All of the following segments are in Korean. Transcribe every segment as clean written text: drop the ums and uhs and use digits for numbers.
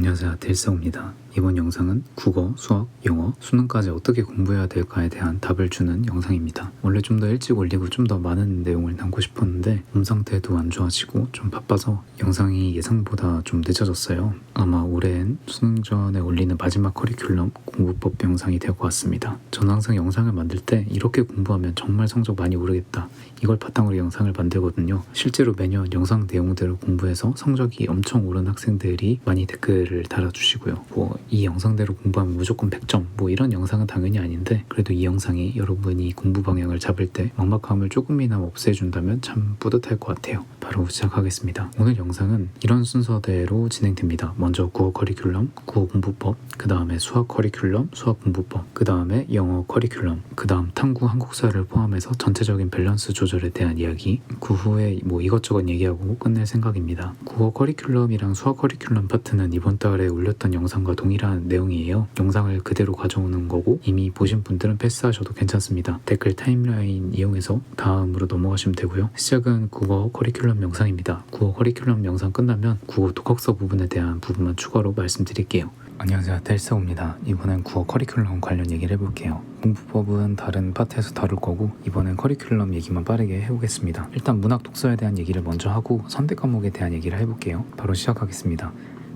안녕하세요, 델서입니다. 이번 영상은 국어, 수학, 영어, 수능까지 어떻게 공부해야 될까에 대한 답을 주는 영상입니다. 원래 좀 더 일찍 올리고 좀 더 많은 내용을 담고 싶었는데 몸 상태도 안 좋아지고 좀 바빠서 영상이 예상보다 좀 늦어졌어요. 아마 올해엔 수능 전에 올리는 마지막 커리큘럼 공부법 영상이 될 것 같습니다. 저는 항상 영상을 만들 때 이렇게 공부하면 정말 성적 많이 오르겠다, 이걸 바탕으로 영상을 만들거든요. 실제로 매년 영상 내용대로 공부해서 성적이 엄청 오른 학생들이 많이 댓글을 달아주시고요. 이 영상대로 공부하면 무조건 100점 이런 영상은 당연히 아닌데, 그래도 이 영상이 여러분이 공부 방향을 잡을 때 막막함을 조금이나마 없애준다면 참 뿌듯할 것 같아요. 바로 시작하겠습니다. 오늘 영상은 이런 순서대로 진행됩니다. 먼저 국어 커리큘럼, 국어 공부법, 그 다음에 수학 커리큘럼, 수학 공부법, 그 다음에 영어 커리큘럼, 그 다음 탐구 한국사를 포함해서 전체적인 밸런스 조절에 대한 이야기, 그 후에 이것저것 얘기하고 끝낼 생각입니다. 국어 커리큘럼이랑 수학 커리큘럼 파트는 이번 달에 올렸던 영상과 동일한 내용이에요. 영상을 그대로 가져오는 거고 이미 보신 분들은 패스하셔도 괜찮습니다. 댓글 타임라인 이용해서 다음으로 넘어가시면 되고요. 시작은 국어 커리큘럼 영상입니다. 국어 커리큘럼 영상 끝나면 국어 독학서 부분에 대한 부분만 추가로 말씀드릴게요. 안녕하세요, 델서입니다. 이번엔 국어 커리큘럼 관련 얘기를 해볼게요. 공부법은 다른 파트에서 다룰 거고 이번엔 커리큘럼 얘기만 빠르게 해보겠습니다. 일단 문학 독서에 대한 얘기를 먼저 하고 선택 과목에 대한 얘기를 해볼게요. 바로 시작하겠습니다.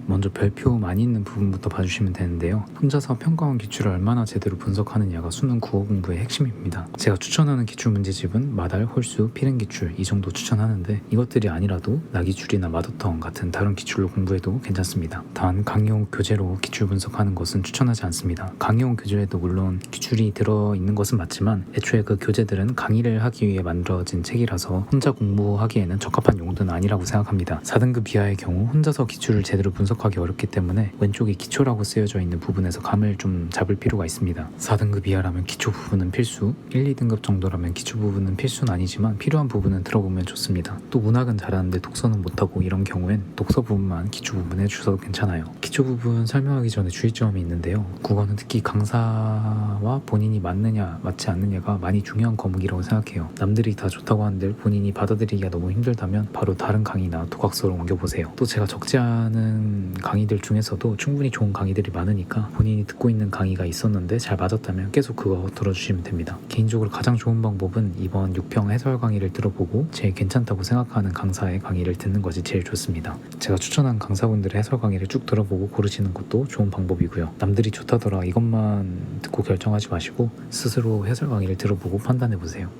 먼저 별표 많이 있는 부분부터 봐주시면 되는데요. 혼자서 평가원 기출을 얼마나 제대로 분석하느냐가 수능 국어 공부의 핵심입니다. 제가 추천하는 기출문제집은 마달, 홀수, 필행기출 이 정도 추천하는데 이것들이 아니라도 나기출이나 마더텅 같은 다른 기출로 공부해도 괜찮습니다. 단 강의용 교재로 기출 분석하는 것은 추천하지 않습니다. 강의용 교재에도 물론 기출이 들어있는 것은 맞지만 애초에 그 교재들은 강의를 하기 위해 만들어진 책이라서 혼자 공부하기에는 적합한 용도는 아니라고 생각합니다. 4등급 이하의 경우 혼자서 기출을 제대로 분석하기 어렵기 때문에 왼쪽이 기초라고 쓰여져 있는 부분에서 감을 좀 잡을 필요가 있습니다. 4등급 이하라면 기초 부분은 필수, 1, 2등급 정도라면 기초 부분은 필수는 아니지만 필요한 부분은 들어보면 좋습니다. 또 문학은 잘하는데 독서는 못하고 이런 경우엔 독서 부분만 기초 부분 해주셔도 괜찮아요. 기초 부분 설명하기 전에 주의점이 있는데요. 국어는 특히 강사와 본인이 맞느냐 맞지 않느냐가 많이 중요한 과목이라고 생각해요. 남들이 다 좋다고 하는데 본인이 받아들이기가 너무 힘들다면 바로 다른 강의나 독학서로 옮겨보세요. 또 제가 적지 않은 강의들 중에서도 충분히 좋은 강의들이 많으니까 본인이 듣고 있는 강의가 있었는데 잘 맞았다면 계속 그거 들어주시면 됩니다. 개인적으로 가장 좋은 방법은 이번 6평 해설 강의를 들어보고 제일 괜찮다고 생각하는 강사의 강의를 듣는 것이 제일 좋습니다. 제가 추천한 강사분들의 해설 강의를 쭉 들어보고 고르시는 것도 좋은 방법이고요. 남들이 좋다더라 이것만 듣고 결정하지 마시고 스스로 해설 강의를 들어보고 판단해보세요.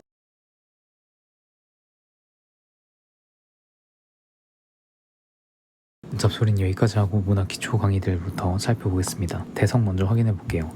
잡소리는 여기까지 하고 문학 기초 강의들부터 살펴보겠습니다. 대성 먼저 확인해 볼게요.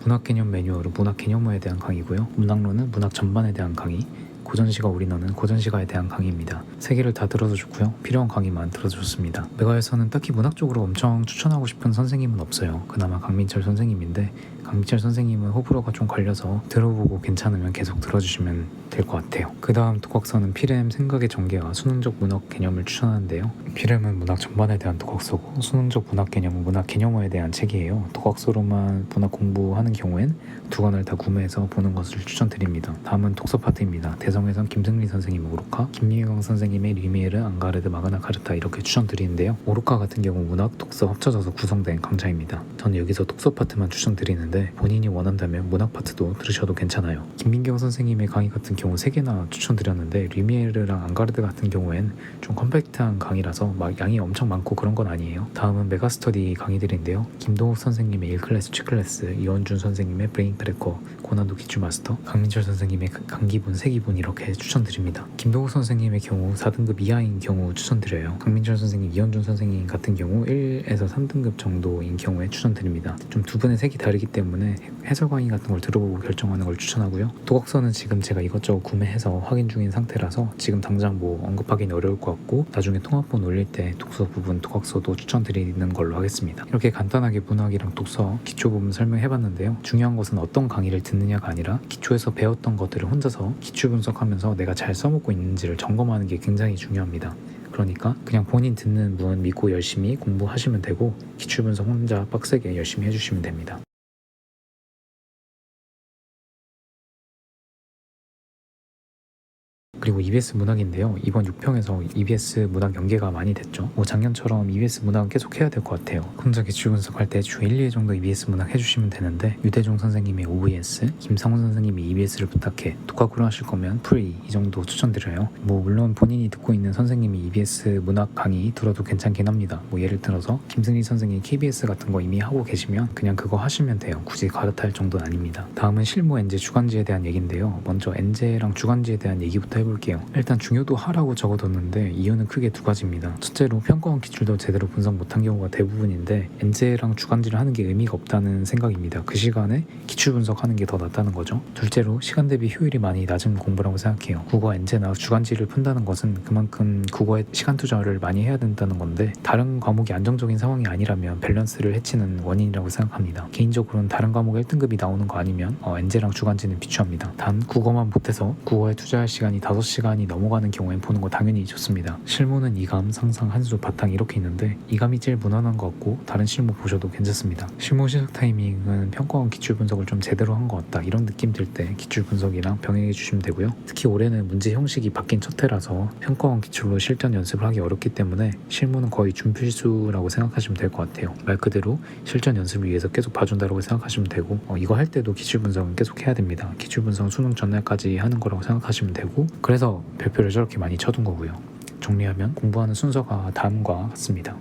문학 개념 매뉴얼은 문학 개념어에 대한 강의고요. 문학론은 문학 전반에 대한 강의, 고전시가 올인원은 고전시가에 대한 강의입니다. 세 개를 다 들어도 좋고요. 필요한 강의만 들어도 좋습니다. 메가에서는 딱히 문학 쪽으로 엄청 추천하고 싶은 선생님은 없어요. 그나마 강민철 선생님인데 강민철 선생님은 호불호가 좀 갈려서 들어보고 괜찮으면 계속 들어주시면 될 것 같아요. 그 다음 독학서는 필렘 생각의 전개와 수능적 문학 개념을 추천하는데요. 필렘은 문학 전반에 대한 독학서고 수능적 문학 개념은 문학 개념어에 대한 책이에요. 독학서로만 문학 공부하는 경우엔 두 권을 다 구매해서 보는 것을 추천드립니다. 다음은 독서 파트입니다. 대성에선 김승리 선생님의 오르카, 김미경 선생님의 리미에르, 앙가르드, 마그나 카르타 이렇게 추천드리는데요. 오르카 같은 경우 문학, 독서 합쳐져서 구성된 강좌입니다. 저는 여기서 독서 파트만 추천드리는데 본인이 원한다면 문학 파트도 들으셔도 괜찮아요. 김민경 선생님의 강의 같은 경우 3개나 추천드렸는데 리미에르랑 앙가르드 같은 경우엔 좀 컴팩트한 강의라서 막 양이 엄청 많고 그런 건 아니에요. 다음은 메가스터디 강의들인데요. 김동욱 선생님의 1클래스, 2클래스, 이원준 선생님의 브레인 크래커, 고난도 기출 마스터, 강민철 선생님의 강기본, 세기본 이렇게 추천드립니다. 김동욱 선생님의 경우 4등급 이하인 경우 추천드려요. 강민철 선생님, 이원준 선생님 같은 경우 1에서 3등급 정도인 경우에 추천드립니다. 좀 두 분의 색이 다르기 때문에 해설 강의 같은 걸 들어보고 결정하는 걸 추천하고요. 독학서는 지금 제가 이것저것 구매해서 확인 중인 상태라서 지금 당장 언급하기는 어려울 것 같고 나중에 통합본 올릴 때 독서 부분 독학서도 추천드리는 걸로 하겠습니다. 이렇게 간단하게 문학이랑 독서 기초 부분 설명해봤는데요. 중요한 것은 어떤 강의를 듣느냐가 아니라 기초에서 배웠던 것들을 혼자서 기출 분석하면서 내가 잘 써먹고 있는지를 점검하는 게 굉장히 중요합니다. 그러니까 그냥 본인 듣는 분 믿고 열심히 공부하시면 되고 기출 분석 혼자 빡세게 열심히 해주시면 됩니다. 그리고 EBS 문학인데요. 이번 6평에서 EBS 문학 연계가 많이 됐죠. 뭐 작년처럼 EBS 문학은 계속 해야 될 것 같아요. 혼자 기출 분석할 때 주 1, 2회 정도 EBS 문학 해주시면 되는데 유대종 선생님의 OES, 김상훈 선생님이 EBS를 부탁해 독학으로 하실 거면 프리 이 정도 추천드려요. 뭐 물론 본인이 듣고 있는 선생님이 EBS 문학 강의 들어도 괜찮긴 합니다. 뭐 예를 들어서 김승리 선생님 KBS 같은 거 이미 하고 계시면 그냥 그거 하시면 돼요. 굳이 갈아탈 정도는 아닙니다. 다음은 실무 엔제 주간지에 대한 얘기인데요. 먼저 엔제랑 주간지에 대한 얘기부터 해볼게요. 일단 중요도 하라고 적어뒀는데 이유는 크게 두 가지입니다. 첫째로 평가원 기출도 제대로 분석 못한 경우가 대부분인데 엔제랑 주간지를 하는 게 의미가 없다는 생각입니다. 그 시간에 기출 분석하는 게 더 낫다는 거죠. 둘째로 시간 대비 효율이 많이 낮은 공부라고 생각해요. 국어 엔제나 주간지를 푼다는 것은 그만큼 국어에 시간 투자를 많이 해야 된다는 건데 다른 과목이 안정적인 상황이 아니라면 밸런스를 해치는 원인이라고 생각합니다. 개인적으로는 다른 과목 1등급이 나오는 거 아니면 엔제랑 주간지는 비추합니다. 단 국어만 못해서 국어에 투자할 시간이 5시간이 넘어가는 경우엔 보는 거 당연히 좋습니다. 실무는 이감, 상상, 한수, 바탕 이렇게 있는데 이감이 제일 무난한 것 같고 다른 실무 보셔도 괜찮습니다. 실무 시작 타이밍은 평가원 기출 분석을 좀 제대로 한 것 같다 이런 느낌 들 때 기출 분석이랑 병행해 주시면 되고요. 특히 올해는 문제 형식이 바뀐 첫 해라서 평가원 기출로 실전 연습을 하기 어렵기 때문에 실무는 거의 준필수라고 생각하시면 될 것 같아요. 말 그대로 실전 연습을 위해서 계속 봐준다고 생각하시면 되고 이거 할 때도 기출 분석은 계속 해야 됩니다. 기출 분석은 수능 전날까지 하는 거라고 생각하시면 되고 그래서 별표를 저렇게 많이 쳐둔 거고요. 정리하면 공부하는 순서가 다음과 같습니다.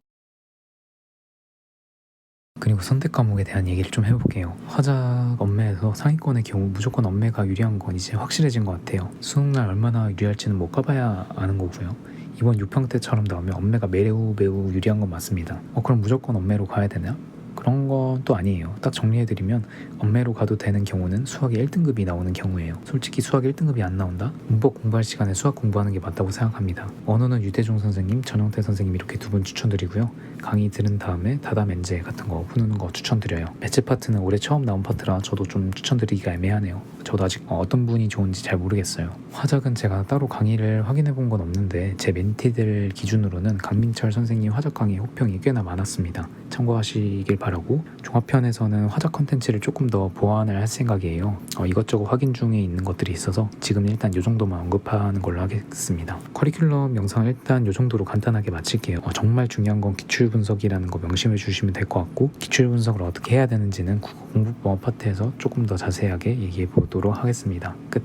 그리고 선택 과목에 대한 얘기를 좀 해볼게요. 화작 엄매에서 상위권의 경우 무조건 엄매가 유리한 건 이제 확실해진 것 같아요. 수능날 얼마나 유리할지는 못 가봐야 아는 거고요. 이번 6평 때처럼 나오면 엄매가 매우 유리한 건 맞습니다. 그럼 무조건 엄매로 가야 되나? 그런 건 또 아니에요. 딱 정리해드리면 엄매로 가도 되는 경우는 수학이 1등급이 나오는 경우예요. 솔직히 수학 1등급이 안 나온다? 문법 공부할 시간에 수학 공부하는 게 맞다고 생각합니다. 언어는 유대종 선생님, 전영태 선생님 이렇게 두 분 추천드리고요. 강의 들은 다음에 다담 엔제 같은 거 푸는 거 추천드려요. 매체 파트는 올해 처음 나온 파트라 저도 좀 추천드리기가 애매하네요. 저도 아직 어떤 분이 좋은지 잘 모르겠어요. 화작은 제가 따로 강의를 확인해 본 건 없는데 제 멘티들 기준으로는 강민철 선생님 화작 강의 호평이 꽤나 많았습니다. 참고하시길 바라고 종합편에서는 화작 컨텐츠를 조금 더 보완을 할 생각이에요. 이것저것 확인 중에 있는 것들이 있어서 지금 일단 이 정도만 언급하는 걸로 하겠습니다. 커리큘럼 영상 일단 이 정도로 간단하게 마칠게요. 정말 중요한 건 기출 분석이라는 거 명심해 주시면 될 것 같고 기출 분석을 어떻게 해야 되는지는 국어 공부법 파트에서 조금 더 자세하게 얘기해 보도록 하겠습니다. 끝.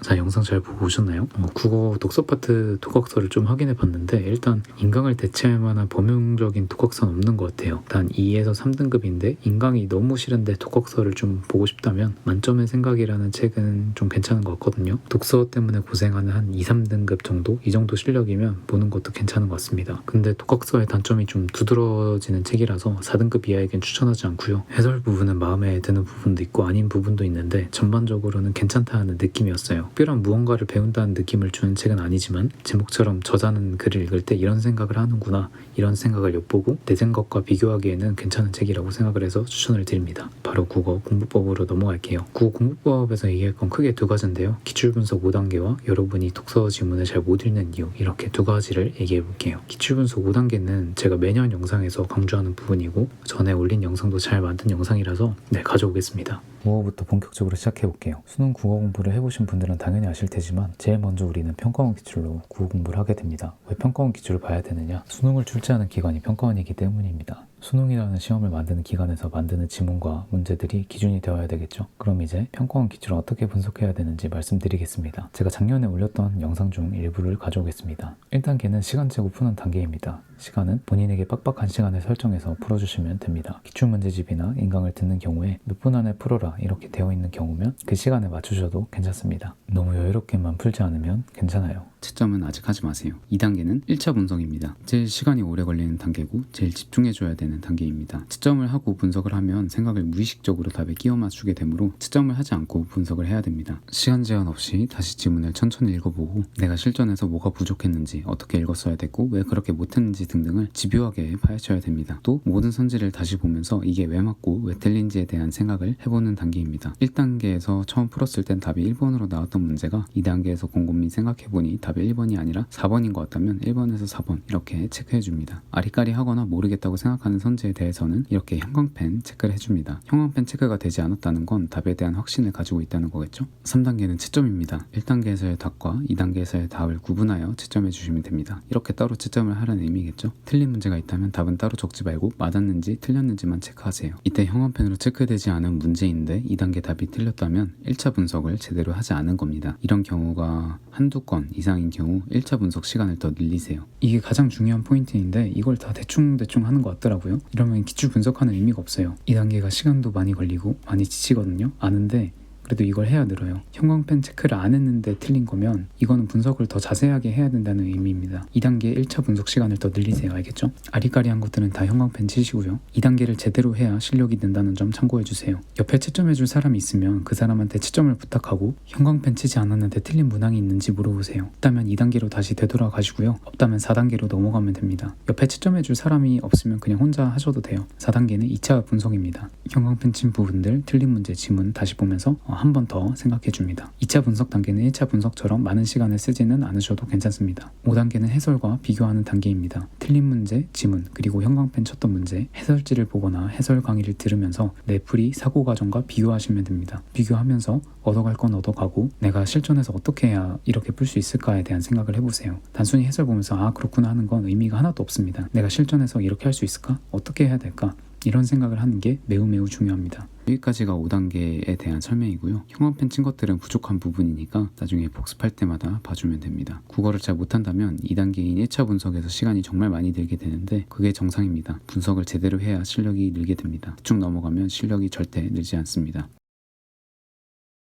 자, 영상 잘 보고 오셨나요? 국어 독서 파트 독학서를 좀 확인해 봤는데 일단 인강을 대체할 만한 범용적인 독학서는 없는 것 같아요. 단 2에서 3등급인데 인강이 너무 싫은데 독학서를 좀 보고 싶다면 만점의 생각이라는 책은 좀 괜찮은 것 같거든요. 독서 때문에 고생하는 한 2, 3등급 정도? 이 정도 실력이면 보는 것도 괜찮은 것 같습니다. 근데 독학서의 단점이 좀 두드러지는 책이라서 4등급 이하에겐 추천하지 않고요. 해설 부분은 마음에 드는 부분도 있고 아닌 부분도 있는데 전반적으로는 괜찮다는 느낌이었어요. 특별한 무언가를 배운다는 느낌을 주는 책은 아니지만 제목처럼 저자는 글을 읽을 때 이런 생각을 하는구나 이런 생각을 엿보고 내 생각과 비교하기에는 괜찮은 책이라고 생각을 해서 추천을 드립니다. 바로 국어 공부법으로 넘어갈게요. 국어 공부법에서 얘기할 건 크게 두 가지인데요. 기출분석 5단계와 여러분이 독서 지문을 잘 못 읽는 이유 이렇게 두 가지를 얘기해 볼게요. 기출분석 5단계는 제가 매년 영상에서 강조하는 부분이고 전에 올린 영상도 잘 만든 영상이라서 가져오겠습니다. 국어부터 본격적으로 시작해 볼게요. 수능 국어 공부를 해보신 분들은 당연히 아실 테지만 제일 먼저 우리는 평가원 기출로 국어 공부를 하게 됩니다. 왜 평가원 기출을 봐야 되느냐? 수능을 출제하는 기관이 평가원이기 때문입니다. 수능이라는 시험을 만드는 기관에서 만드는 지문과 문제들이 기준이 되어야 되겠죠. 그럼 이제 평가원 기출을 어떻게 분석해야 되는지 말씀드리겠습니다. 제가 작년에 올렸던 영상 중 일부를 가져오겠습니다. 1단계는 시간 재고 푸는 단계입니다. 시간은 본인에게 빡빡한 시간을 설정해서 풀어주시면 됩니다. 기출문제집이나 인강을 듣는 경우에 몇 분 안에 풀어라 이렇게 되어 있는 경우면 그 시간에 맞추셔도 괜찮습니다. 너무 여유롭게만 풀지 않으면 괜찮아요. 채점은 아직 하지 마세요. 2단계는 1차 분석입니다. 제일 시간이 오래 걸리는 단계고 제일 집중해줘야 되는 단계입니다. 채점을 하고 분석을 하면 생각을 무의식적으로 답에 끼워 맞추게 되므로 채점을 하지 않고 분석을 해야 됩니다. 시간 제한 없이 다시 지문을 천천히 읽어보고 내가 실전에서 뭐가 부족했는지 어떻게 읽었어야 됐고 왜 그렇게 못했는지 등등을 집요하게 파헤쳐야 됩니다. 또 모든 선지를 다시 보면서 이게 왜 맞고 왜 틀린지에 대한 생각을 해보는 단계입니다. 1단계에서 처음 풀었을 땐 답이 1번으로 나왔던 문제가 2단계에서 곰곰이 생각해보니 답이 답이 1번이 아니라 4번인 것 같다면 1번에서 4번 이렇게 체크해줍니다. 아리까리 하거나 모르겠다고 생각하는 선지에 대해서는 이렇게 형광펜 체크를 해줍니다. 형광펜 체크가 되지 않았다는 건 답에 대한 확신을 가지고 있다는 거겠죠? 3단계는 채점입니다. 1단계에서의 답과 2단계에서의 답을 구분하여 채점해 주시면 됩니다. 이렇게 따로 채점을 하라는 의미겠죠? 틀린 문제가 있다면 답은 따로 적지 말고 맞았는지 틀렸는지만 체크하세요. 이때 형광펜으로 체크되지 않은 문제인데 2단계 답이 틀렸다면 1차 분석을 제대로 하지 않은 겁니다. 이런 경우가 한두 건 이상인 경우 1차 분석 시간을 더 늘리세요. 이게 가장 중요한 포인트인데 이걸 다 대충 하는 것 같더라고요. 이러면 기출 분석하는 의미가 없어요. 2단계가 시간도 많이 걸리고 많이 지치거든요. 아는데 그래도 이걸 해야 늘어요. 형광펜 체크를 안 했는데 틀린 거면 이거는 분석을 더 자세하게 해야 된다는 의미입니다. 2단계 1차 분석 시간을 더 늘리세요. 알겠죠? 아리까리한 것들은 다 형광펜 치시고요. 2단계를 제대로 해야 실력이 는다는 점 참고해주세요. 옆에 채점해줄 사람이 있으면 그 사람한테 채점을 부탁하고 형광펜 치지 않았는데 틀린 문항이 있는지 물어보세요. 있다면 2단계로 다시 되돌아가시고요. 없다면 4단계로 넘어가면 됩니다. 옆에 채점해줄 사람이 없으면 그냥 혼자 하셔도 돼요. 4단계는 2차 분석입니다. 형광펜 친 부분들, 틀린 문제, 지문 다시 보면서 한 번 더 생각해 줍니다. 2차 분석 단계는 1차 분석처럼 많은 시간을 쓰지는 않으셔도 괜찮습니다. 5단계는 해설과 비교하는 단계입니다. 틀린 문제, 지문, 그리고 형광펜 쳤던 문제, 해설지를 보거나 해설 강의를 들으면서 내 풀이 사고 과정과 비교하시면 됩니다. 비교하면서 얻어갈 건 얻어가고 내가 실전에서 어떻게 해야 이렇게 풀 수 있을까에 대한 생각을 해보세요. 단순히 해설 보면서 아 그렇구나 하는 건 의미가 하나도 없습니다. 내가 실전에서 이렇게 할 수 있을까? 어떻게 해야 될까? 이런 생각을 하는 게 매우 중요합니다. 여기까지가 5단계에 대한 설명이고요. 형광펜 친 것들은 부족한 부분이니까 나중에 복습할 때마다 봐주면 됩니다. 국어를 잘 못한다면 2단계인 1차 분석에서 시간이 정말 많이 들게 되는데 그게 정상입니다. 분석을 제대로 해야 실력이 늘게 됩니다. 쭉 넘어가면 실력이 절대 늘지 않습니다.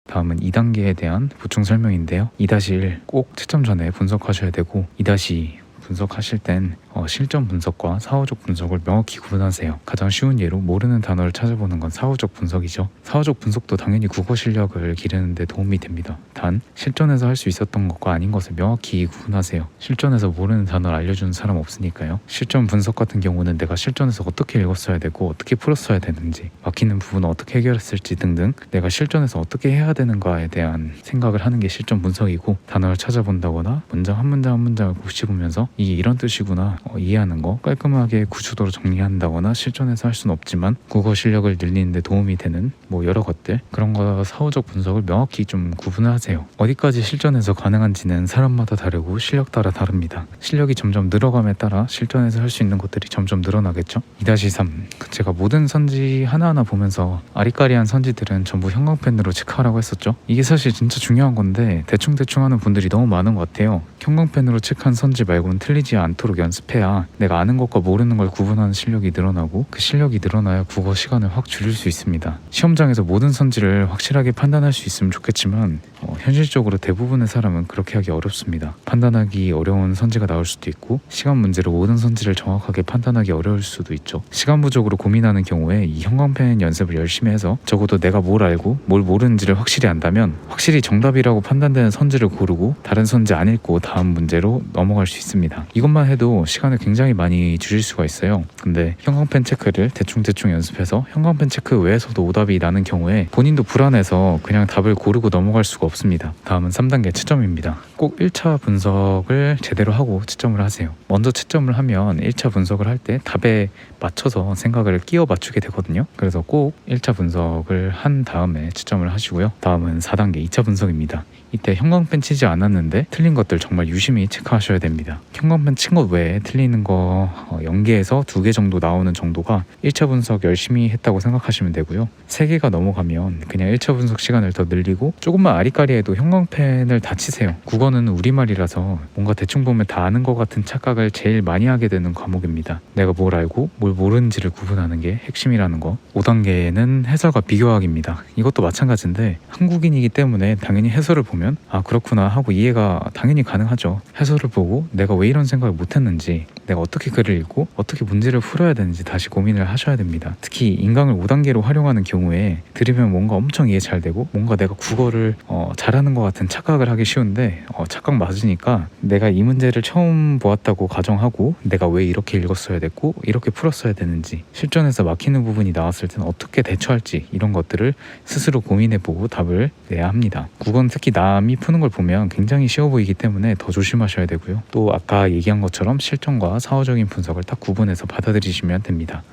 다음은 2단계에 대한 보충 설명인데요. 2-1 꼭 채점 전에 분석하셔야 되고 2- 분석하실 땐 실전 분석과 사후적 분석을 명확히 구분하세요. 가장 쉬운 예로 모르는 단어를 찾아보는 건 사후적 분석이죠. 사후적 분석도 당연히 국어 실력을 기르는 데 도움이 됩니다. 단 실전에서 할 수 있었던 것과 아닌 것을 명확히 구분하세요. 실전에서 모르는 단어를 알려주는 사람 없으니까요. 실전 분석 같은 경우는 내가 실전에서 어떻게 읽었어야 되고 어떻게 풀었어야 되는지, 막히는 부분은 어떻게 해결했을지 등등 내가 실전에서 어떻게 해야 되는가에 대한 생각을 하는 게 실전 분석이고, 단어를 찾아본다거나 문장 한 문장을 곱씹으면서 이게 이런 뜻이구나 이해하는 거 깔끔하게 구조도로 정리한다거나 실전에서 할 수는 없지만 국어 실력을 늘리는 데 도움이 되는 여러 것들, 그런 거 사후적 분석을 명확히 좀 구분을 하세요. 어디까지 실전에서 가능한지는 사람마다 다르고 실력 따라 다릅니다. 실력이 점점 늘어감에 따라 실전에서 할 수 있는 것들이 점점 늘어나겠죠. 2-3 제가 모든 선지 하나하나 보면서 아리까리한 선지들은 전부 형광펜으로 체크하라고 했었죠. 이게 사실 진짜 중요한 건데 대충 하는 분들이 너무 많은 것 같아요. 형광펜으로 체크한 선지 말고는 틀리지 않도록 연습해야 내가 아는 것과 모르는 걸 구분하는 실력이 늘어나고, 그 실력이 늘어나야 국어 시간을 확 줄일 수 있습니다. 시험장에서 모든 선지를 확실하게 판단할 수 있으면 좋겠지만 현실적으로 대부분의 사람은 그렇게 하기 어렵습니다. 판단하기 어려운 선지가 나올 수도 있고 시간 문제로 모든 선지를 정확하게 판단하기 어려울 수도 있죠. 시간 부족으로 고민하는 경우에 이 형광펜 연습을 열심히 해서 적어도 내가 뭘 알고 뭘 모르는지를 확실히 안다면 확실히 정답이라고 판단되는 선지를 고르고 다른 선지 안 읽고 다음 문제로 넘어갈 수 있습니다. 이것만 해도 시간을 굉장히 많이 줄일 수가 있어요. 근데 형광펜 체크를 대충 연습해서 형광펜 체크 외에서도 오답이 나는 경우에 본인도 불안해서 그냥 답을 고르고 넘어갈 수가 없습니다. 다음은 3단계 채점입니다. 꼭 1차 분석을 제대로 하고 채점을 하세요. 먼저 채점을 하면 1차 분석을 할 때 답에 맞춰서 생각을 끼워 맞추게 되거든요. 그래서 꼭 1차 분석을 한 다음에 채점을 하시고요. 다음은 4단계 2차 분석입니다. 이때 형광펜 치지 않았는데 틀린 것들 정말 유심히 체크하셔야 됩니다. 형광펜 친 것 외에 틀리는 거 0개에서 2개 정도 나오는 정도가 1차 분석 열심히 했다고 생각하시면 되고요. 3개가 넘어가면 그냥 1차 분석 시간을 더 늘리고 조금만 아리까리해도 형광펜을 다 치세요. 국어는 우리말이라서 뭔가 대충 보면 다 아는 것 같은 착각을 제일 많이 하게 되는 과목입니다. 내가 뭘 알고 뭘 모르는지를 구분하는 게 핵심이라는 거. 5단계는 해설과 비교하기입니다. 이것도 마찬가지인데 한국인이기 때문에 당연히 해설을 보면 아 그렇구나 하고 이해가 당연히 가능하죠. 해설을 보고 내가 왜 이런 생각을 못했는지, 내가 어떻게 글을 읽고 어떻게 문제를 풀어야 되는지 다시 고민을 하셔야 됩니다. 특히 인강을 5단계로 활용하는 경우에 들으면 뭔가 엄청 이해 잘 되고 뭔가 내가 국어를 잘하는 것 같은 착각을 하기 쉬운데 착각 맞으니까 내가 이 문제를 처음 보았다고 가정하고 내가 왜 이렇게 읽었어야 됐고 이렇게 풀었어야 되는지 실전에서 막히는 부분이 나왔을 때는 어떻게 대처할지 이런 것들을 스스로 고민해보고 답을 내야 합니다. 국어는 특히 남이 푸는 걸 보면 굉장히 쉬워 보이기 때문에 더 조심하셔야 되고요. 또 아까 얘기한 것처럼 실전과 사후적인 분석을 딱 구분해서 받아들이시면 됩니다.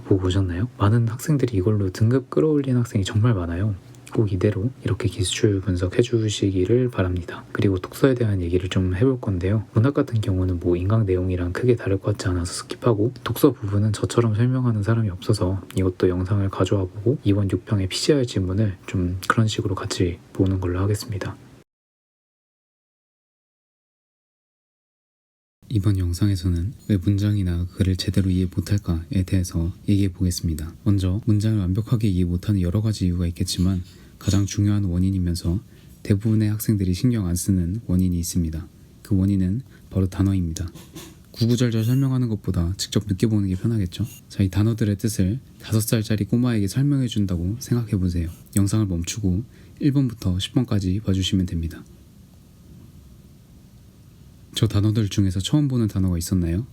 보고 오셨나요? 많은 학생들이 이걸로 등급 끌어올린 학생이 정말 많아요. 꼭 이대로 이렇게 기출 분석해 주시기를 바랍니다. 그리고 독서에 대한 얘기를 좀 해볼 건데요. 문학 같은 경우는 뭐 인강 내용이랑 크게 다를 것 같지 않아서 스킵하고 독서 부분은 저처럼 설명하는 사람이 없어서 이것도 영상을 가져와 보고 이번 6평의 PCR 지문을 좀 그런 식으로 같이 보는 걸로 하겠습니다. 이번 영상에서는 왜 문장이나 글을 제대로 이해 못할까에 대해서 얘기해 보겠습니다. 먼저 문장을 완벽하게 이해 못하는 여러 가지 이유가 있겠지만 가장 중요한 원인이면서 대부분의 학생들이 신경 안 쓰는 원인이 있습니다. 그 원인은 바로 단어입니다. 구구절절 설명하는 것보다 직접 느껴보는 게 편하겠죠? 자, 이 단어들의 뜻을 5살짜리 꼬마에게 설명해 준다고 생각해 보세요. 영상을 멈추고 1번부터 10번까지 봐주시면 됩니다. 저 단어들 중에서 처음 보는 단어가 있었나요?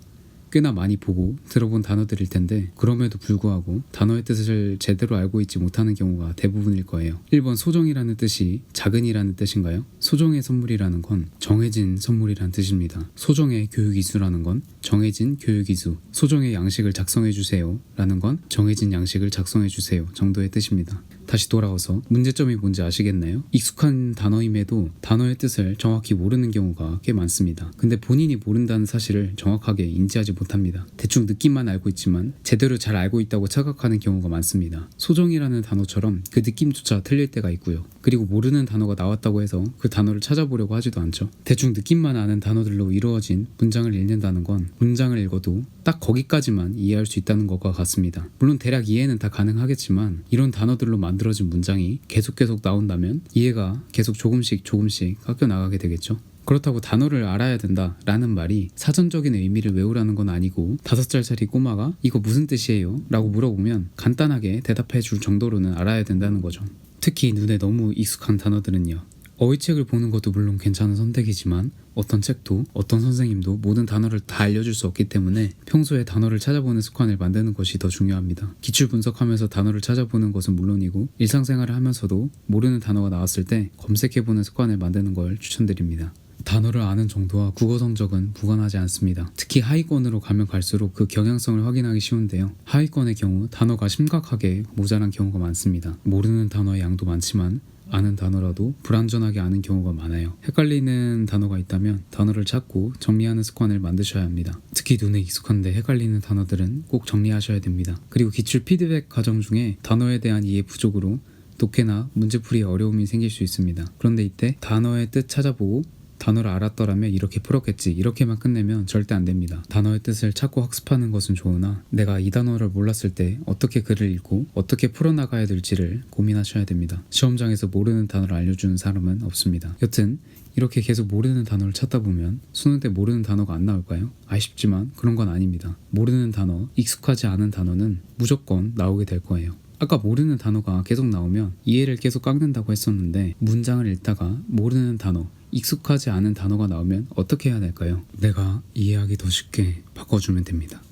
꽤나 많이 보고 들어본 단어들일 텐데 그럼에도 불구하고 단어의 뜻을 제대로 알고 있지 못하는 경우가 대부분일 거예요. 1번 소정이라는 뜻이 작은이라는 뜻인가요? 소정의 선물이라는 건 정해진 선물이란 뜻입니다. 소정의 교육이수라는 건 정해진 교육이수, 소정의 양식을 작성해주세요 라는 건 정해진 양식을 작성해주세요 정도의 뜻입니다. 다시 돌아와서 문제점이 뭔지 아시겠나요? 익숙한 단어임에도 단어의 뜻을 정확히 모르는 경우가 꽤 많습니다. 근데 본인이 모른다는 사실을 정확하게 인지하지 못합니다. 대충 느낌만 알고 있지만 제대로 잘 알고 있다고 착각하는 경우가 많습니다. 소정이라는 단어처럼 그 느낌조차 틀릴 때가 있고요. 그리고 모르는 단어가 나왔다고 해서 그 단어를 찾아보려고 하지도 않죠. 대충 느낌만 아는 단어들로 이루어진 문장을 읽는다는 건 문장을 읽어도 딱 거기까지만 이해할 수 있다는 것과 같습니다. 물론 대략 이해는 다 가능하겠지만 이런 단어들로 만들어진 문장이 계속 나온다면 이해가 계속 조금씩 깎여 나가게 되겠죠. 그렇다고 단어를 알아야 된다 라는 말이 사전적인 의미를 외우라는 건 아니고 5살짜리 꼬마가 이거 무슨 뜻이에요? 라고 물어보면 간단하게 대답해 줄 정도로는 알아야 된다는 거죠. 특히 눈에 너무 익숙한 단어들은요. 어휘책을 보는 것도 물론 괜찮은 선택이지만 어떤 책도 어떤 선생님도 모든 단어를 다 알려줄 수 없기 때문에 평소에 단어를 찾아보는 습관을 만드는 것이 더 중요합니다. 기출 분석하면서 단어를 찾아보는 것은 물론이고 일상생활을 하면서도 모르는 단어가 나왔을 때 검색해보는 습관을 만드는 걸 추천드립니다. 단어를 아는 정도와 국어 성적은 무관하지 않습니다. 특히 하위권으로 가면 갈수록 그 경향성을 확인하기 쉬운데요. 하위권의 경우 단어가 심각하게 모자란 경우가 많습니다. 모르는 단어의 양도 많지만 아는 단어라도 불완전하게 아는 경우가 많아요. 헷갈리는 단어가 있다면 단어를 찾고 정리하는 습관을 만드셔야 합니다. 특히 눈에 익숙한데 헷갈리는 단어들은 꼭 정리하셔야 됩니다. 그리고 기출 피드백 과정 중에 단어에 대한 이해 부족으로 독해나 문제풀이에 어려움이 생길 수 있습니다. 그런데 이때 단어의 뜻 찾아보고 단어를 알았더라면 이렇게 풀었겠지 이렇게만 끝내면 절대 안 됩니다. 단어의 뜻을 찾고 학습하는 것은 좋으나 내가 이 단어를 몰랐을 때 어떻게 글을 읽고 어떻게 풀어나가야 될지를 고민하셔야 됩니다. 시험장에서 모르는 단어를 알려주는 사람은 없습니다. 여튼 이렇게 계속 모르는 단어를 찾다 보면 수능 때 모르는 단어가 안 나올까요? 아쉽지만 그런 건 아닙니다. 모르는 단어, 익숙하지 않은 단어는 무조건 나오게 될 거예요. 아까 모르는 단어가 계속 나오면 이해를 계속 깎는다고 했었는데 문장을 읽다가 모르는 단어, 익숙하지 않은 단어가 나오면 어떻게 해야 될까요? 내가 이해하기 더 쉽게 바꿔주면 됩니다.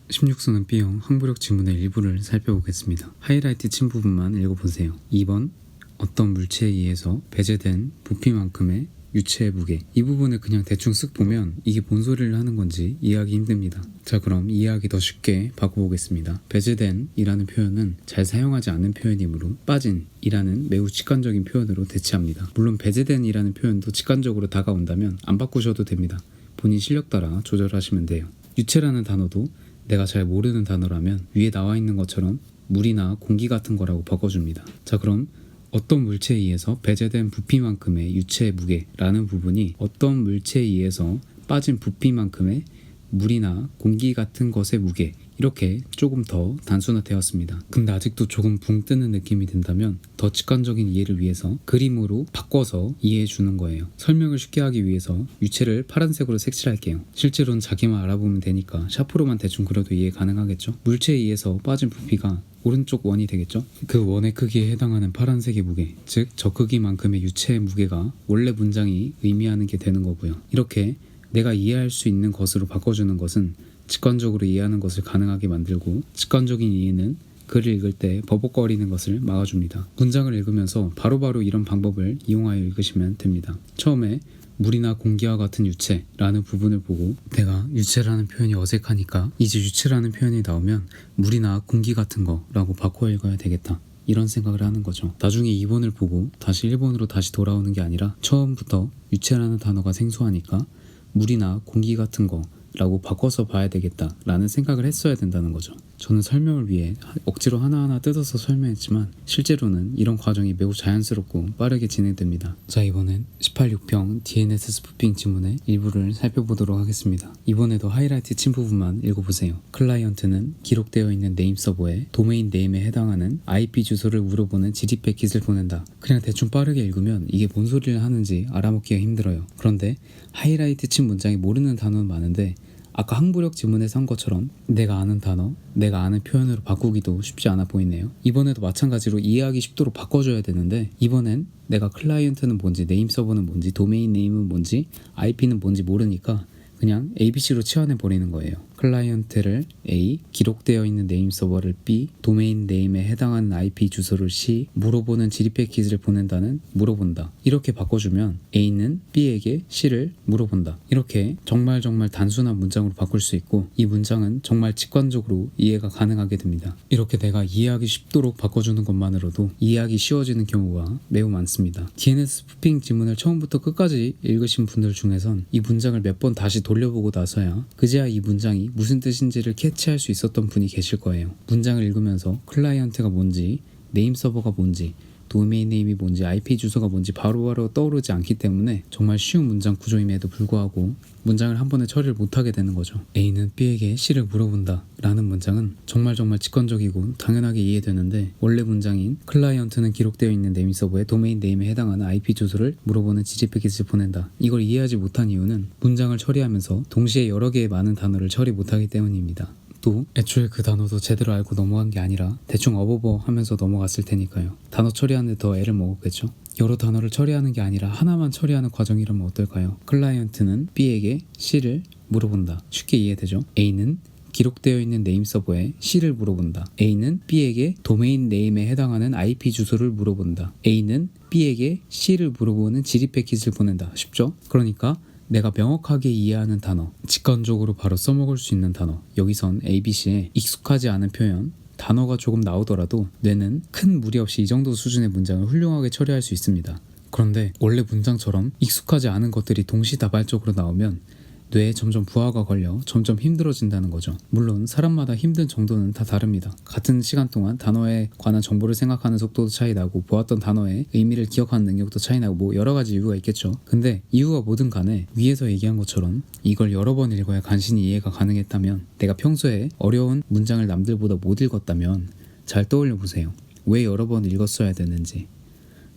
16수능 B형 항부력 지문의 일부를 살펴보겠습니다. 하이라이트 친 부분만 읽어보세요. 2번 어떤 물체에 의해서 배제된 부피만큼의 유체의 무게. 이 부분을 그냥 대충 쓱 보면 이게 뭔 소리를 하는 건지 이해하기 힘듭니다. 자, 그럼 이해하기 더 쉽게 바꿔보겠습니다. 배제된 이라는 표현은 잘 사용하지 않는 표현이므로 빠진 이라는 매우 직관적인 표현으로 대체합니다. 물론 배제된 이라는 표현도 직관적으로 다가온다면 안 바꾸셔도 됩니다. 본인 실력 따라 조절하시면 돼요. 유체라는 단어도 내가 잘 모르는 단어라면 위에 나와 있는 것처럼 물이나 공기 같은 거라고 바꿔줍니다. 자, 그럼 어떤 물체에 의해서 배제된 부피만큼의 유체의 무게라는 부분이 어떤 물체에 의해서 빠진 부피만큼의 물이나 공기 같은 것의 무게, 이렇게 조금 더 단순화되었습니다. 근데 아직도 조금 붕 뜨는 느낌이 든다면 더 직관적인 이해를 위해서 그림으로 바꿔서 이해해 주는 거예요. 설명을 쉽게 하기 위해서 유체를 파란색으로 색칠할게요. 실제로는 자기만 알아보면 되니까 샤프로만 대충 그려도 이해 가능하겠죠? 물체에 의해서 빠진 부피가 오른쪽 원이 되겠죠? 그 원의 크기에 해당하는 파란색의 무게, 즉 저 크기만큼의 유체의 무게가 원래 문장이 의미하는 게 되는 거고요. 이렇게 내가 이해할 수 있는 것으로 바꿔주는 것은 직관적으로 이해하는 것을 가능하게 만들고, 직관적인 이해는 글을 읽을 때 버벅거리는 것을 막아줍니다. 문장을 읽으면서 바로바로 이런 방법을 이용하여 읽으시면 됩니다. 처음에 물이나 공기와 같은 유체라는 부분을 보고 내가 유체라는 표현이 어색하니까 이제 유체라는 표현이 나오면 물이나 공기 같은 거라고 바꿔 읽어야 되겠다, 이런 생각을 하는 거죠. 나중에 2번을 보고 다시 1번으로 다시 돌아오는 게 아니라 처음부터 유체라는 단어가 생소하니까 물이나 공기 같은 거 라고 바꿔서 봐야 되겠다라는 생각을 했어야 된다는 거죠. 저는 설명을 위해 억지로 하나하나 뜯어서 설명했지만 실제로는 이런 과정이 매우 자연스럽고 빠르게 진행됩니다. 자, 이번엔 18.6평 DNS 스푸핑 지문의 일부를 살펴보도록 하겠습니다. 이번에도 하이라이트 친 부분만 읽어보세요. 클라이언트는 기록되어 있는 네임 서버에 도메인 네임에 해당하는 IP 주소를 물어보는 지리 패킷을 보낸다. 그냥 대충 빠르게 읽으면 이게 뭔 소리를 하는지 알아먹기가 힘들어요. 그런데 하이라이트 친 문장이 모르는 단어는 많은데 아까 항부력 지문에서 한 것처럼 내가 아는 단어, 내가 아는 표현으로 바꾸기도 쉽지 않아 보이네요. 이번에도 마찬가지로 이해하기 쉽도록 바꿔줘야 되는데 이번엔 내가 클라이언트는 뭔지, 네임 서버는 뭔지, 도메인 네임은 뭔지, IP는 뭔지 모르니까 그냥 ABC로 치환해 버리는 거예요. 클라이언트를 A, 기록되어 있는 네임 서버를 B, 도메인 네임에 해당하는 IP 주소를 C, 물어보는 지리 패킷을 보낸다는 물어본다. 이렇게 바꿔주면 A는 B에게 C를 물어본다. 이렇게 정말 단순한 문장으로 바꿀 수 있고 이 문장은 정말 직관적으로 이해가 가능하게 됩니다. 이렇게 내가 이해하기 쉽도록 바꿔주는 것만으로도 이해하기 쉬워지는 경우가 매우 많습니다. DNS 스푸핑 지문을 처음부터 끝까지 읽으신 분들 중에선 이 문장을 몇 번 다시 돌려보고 나서야 그제야 이 문장이 무슨 뜻인지를 캐치할 수 있었던 분이 계실 거예요. 문장을 읽으면서 클라이언트가 뭔지, 네임 서버가 뭔지, 도메인 네임이 뭔지, IP 주소가 뭔지 바로바로 떠오르지 않기 때문에 정말 쉬운 문장 구조임에도 불구하고 문장을 한 번에 처리를 못하게 되는 거죠. A는 B에게 C를 물어본다 라는 문장은 정말 직관적이고 당연하게 이해되는데 원래 문장인 클라이언트는 기록되어 있는 네임 서버에 도메인 네임에 해당하는 IP 주소를 물어보는 지리 패킷을 보낸다. 이걸 이해하지 못한 이유는 문장을 처리하면서 동시에 여러 개의 많은 단어를 처리 못하기 때문입니다. 또 애초에 그 단어도 제대로 알고 넘어간 게 아니라 대충 어버버 하면서 넘어갔을 테니까요. 단어 처리하는데 더 애를 먹었겠죠. 여러 단어를 처리하는 게 아니라 하나만 처리하는 과정이라면 어떨까요? 클라이언트는 B에게 C를 물어본다. 쉽게 이해되죠? A는 기록되어 있는 네임 서버에 C를 물어본다. A는 B에게 도메인 네임에 해당하는 IP 주소를 물어본다. A는 B에게 C를 물어보는 지리 패킷을 보낸다. 쉽죠? 그러니까 내가 명확하게 이해하는 단어, 직관적으로 바로 써먹을 수 있는 단어, 여기선 ABC에 익숙하지 않은 표현, 단어가 조금 나오더라도 뇌는 큰 무리 없이 이 정도 수준의 문장을 훌륭하게 처리할 수 있습니다. 그런데 원래 문장처럼 익숙하지 않은 것들이 동시다발적으로 나오면 뇌에 점점 부하가 걸려 점점 힘들어진다는 거죠. 물론 사람마다 힘든 정도는 다 다릅니다. 같은 시간 동안 단어에 관한 정보를 생각하는 속도도 차이 나고 보았던 단어의 의미를 기억하는 능력도 차이 나고 뭐 여러 가지 이유가 있겠죠. 근데 이유가 뭐든 간에 위에서 얘기한 것처럼 이걸 여러 번 읽어야 간신히 이해가 가능했다면, 내가 평소에 어려운 문장을 남들보다 못 읽었다면 잘 떠올려 보세요. 왜 여러 번 읽었어야 되는지.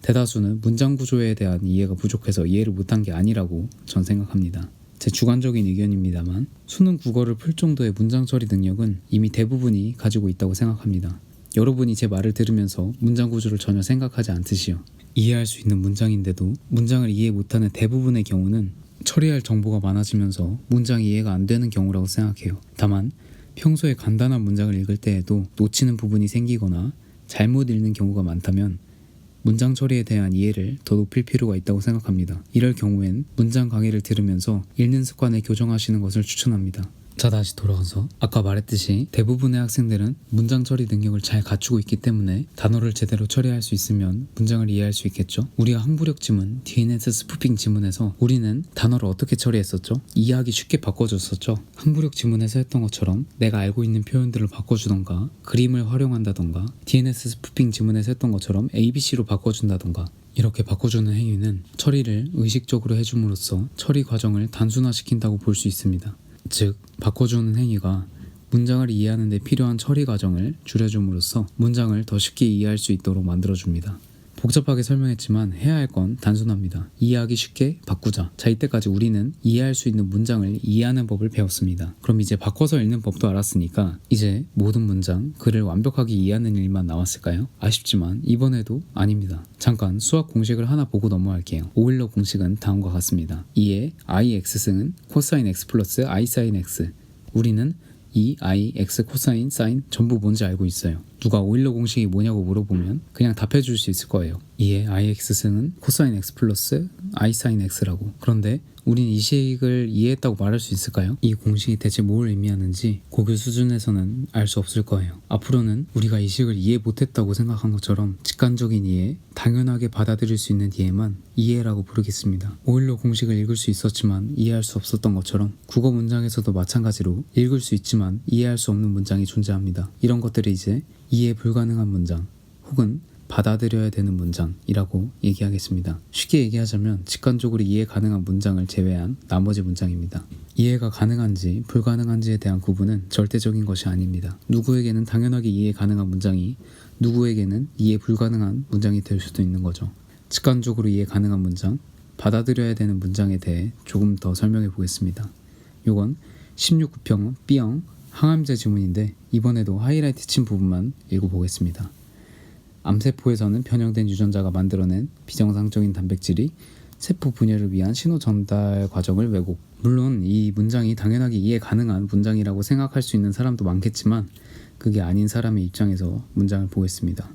대다수는 문장 구조에 대한 이해가 부족해서 이해를 못한 게 아니라고 전 생각합니다. 제 주관적인 의견입니다만 수능 국어를 풀 정도의 문장 처리 능력은 이미 대부분이 가지고 있다고 생각합니다. 여러분이 제 말을 들으면서 문장 구조를 전혀 생각하지 않듯이요. 이해할 수 있는 문장인데도 문장을 이해 못하는 대부분의 경우는 처리할 정보가 많아지면서 문장이 이해가 안 되는 경우라고 생각해요. 다만 평소에 간단한 문장을 읽을 때에도 놓치는 부분이 생기거나 잘못 읽는 경우가 많다면 문장 처리에 대한 이해를 더 높일 필요가 있다고 생각합니다. 이럴 경우엔 문장 강의를 들으면서 읽는 습관을 교정하시는 것을 추천합니다. 자, 다시 돌아와서 아까 말했듯이 대부분의 학생들은 문장 처리 능력을 잘 갖추고 있기 때문에 단어를 제대로 처리할 수 있으면 문장을 이해할 수 있겠죠. 우리가 항부력 지문, DNS 스푸핑 지문에서 우리는 단어를 어떻게 처리했었죠? 이해하기 쉽게 바꿔줬었죠. 항부력 지문에서 했던 것처럼 내가 알고 있는 표현들을 바꿔주던가 그림을 활용한다던가 DNS 스푸핑 지문에서 했던 것처럼 ABC로 바꿔준다던가 이렇게 바꿔주는 행위는 처리를 의식적으로 해줌으로써 처리 과정을 단순화시킨다고 볼 수 있습니다. 즉, 바꿔주는 행위가 문장을 이해하는 데 필요한 처리 과정을 줄여줌으로써 문장을 더 쉽게 이해할 수 있도록 만들어줍니다. 복잡하게 설명했지만 해야 할 건 단순합니다. 이해하기 쉽게 바꾸자. 자, 이때까지 우리는 이해할 수 있는 문장을 이해하는 법을 배웠습니다. 그럼 이제 바꿔서 읽는 법도 알았으니까 이제 모든 문장, 글을 완벽하게 이해하는 일만 남았을까요? 아쉽지만 이번에도 아닙니다. 잠깐 수학 공식을 하나 보고 넘어갈게요. 오일러 공식은 다음과 같습니다. 2의 iX승은 코사인 x 플러스 i 사인 x. 우리는 이 i, x, 코사인, 사인 전부 뭔지 알고 있어요. 누가 오일러 공식이 뭐냐고 물어보면 그냥 답해 줄 수 있을 거예요. 2의 ix승은 코사인 x 플러스 i 사인 x라고. 그런데 우린 이 식을 이해했다고 말할 수 있을까요? 이 공식이 대체 뭘 의미하는지 고교 수준에서는 알 수 없을 거예요. 앞으로는 우리가 이 식을 이해 못했다고 생각한 것처럼 직관적인 이해, 당연하게 받아들일 수 있는 이해만 이해라고 부르겠습니다. 오일러 공식을 읽을 수 있었지만 이해할 수 없었던 것처럼 국어 문장에서도 마찬가지로 읽을 수 있지만 이해할 수 없는 문장이 존재합니다. 이런 것들이 이제 이해 불가능한 문장 혹은 받아들여야 되는 문장이라고 얘기하겠습니다. 쉽게 얘기하자면 직관적으로 이해 가능한 문장을 제외한 나머지 문장입니다. 이해가 가능한지 불가능한지에 대한 구분은 절대적인 것이 아닙니다. 누구에게는 당연하게 이해 가능한 문장이 누구에게는 이해 불가능한 문장이 될 수도 있는 거죠. 직관적으로 이해 가능한 문장, 받아들여야 되는 문장에 대해 조금 더 설명해 보겠습니다. 요건 16구평 B형 항암제 지문인데 이번에도 하이라이트 친 부분만 읽어보겠습니다. 암세포에서는 변형된 유전자가 만들어낸 비정상적인 단백질이 세포 분열을 위한 신호 전달 과정을 왜곡. 물론 이 문장이 당연하게 이해 가능한 문장이라고 생각할 수 있는 사람도 많겠지만 그게 아닌 사람의 입장에서 문장을 보겠습니다.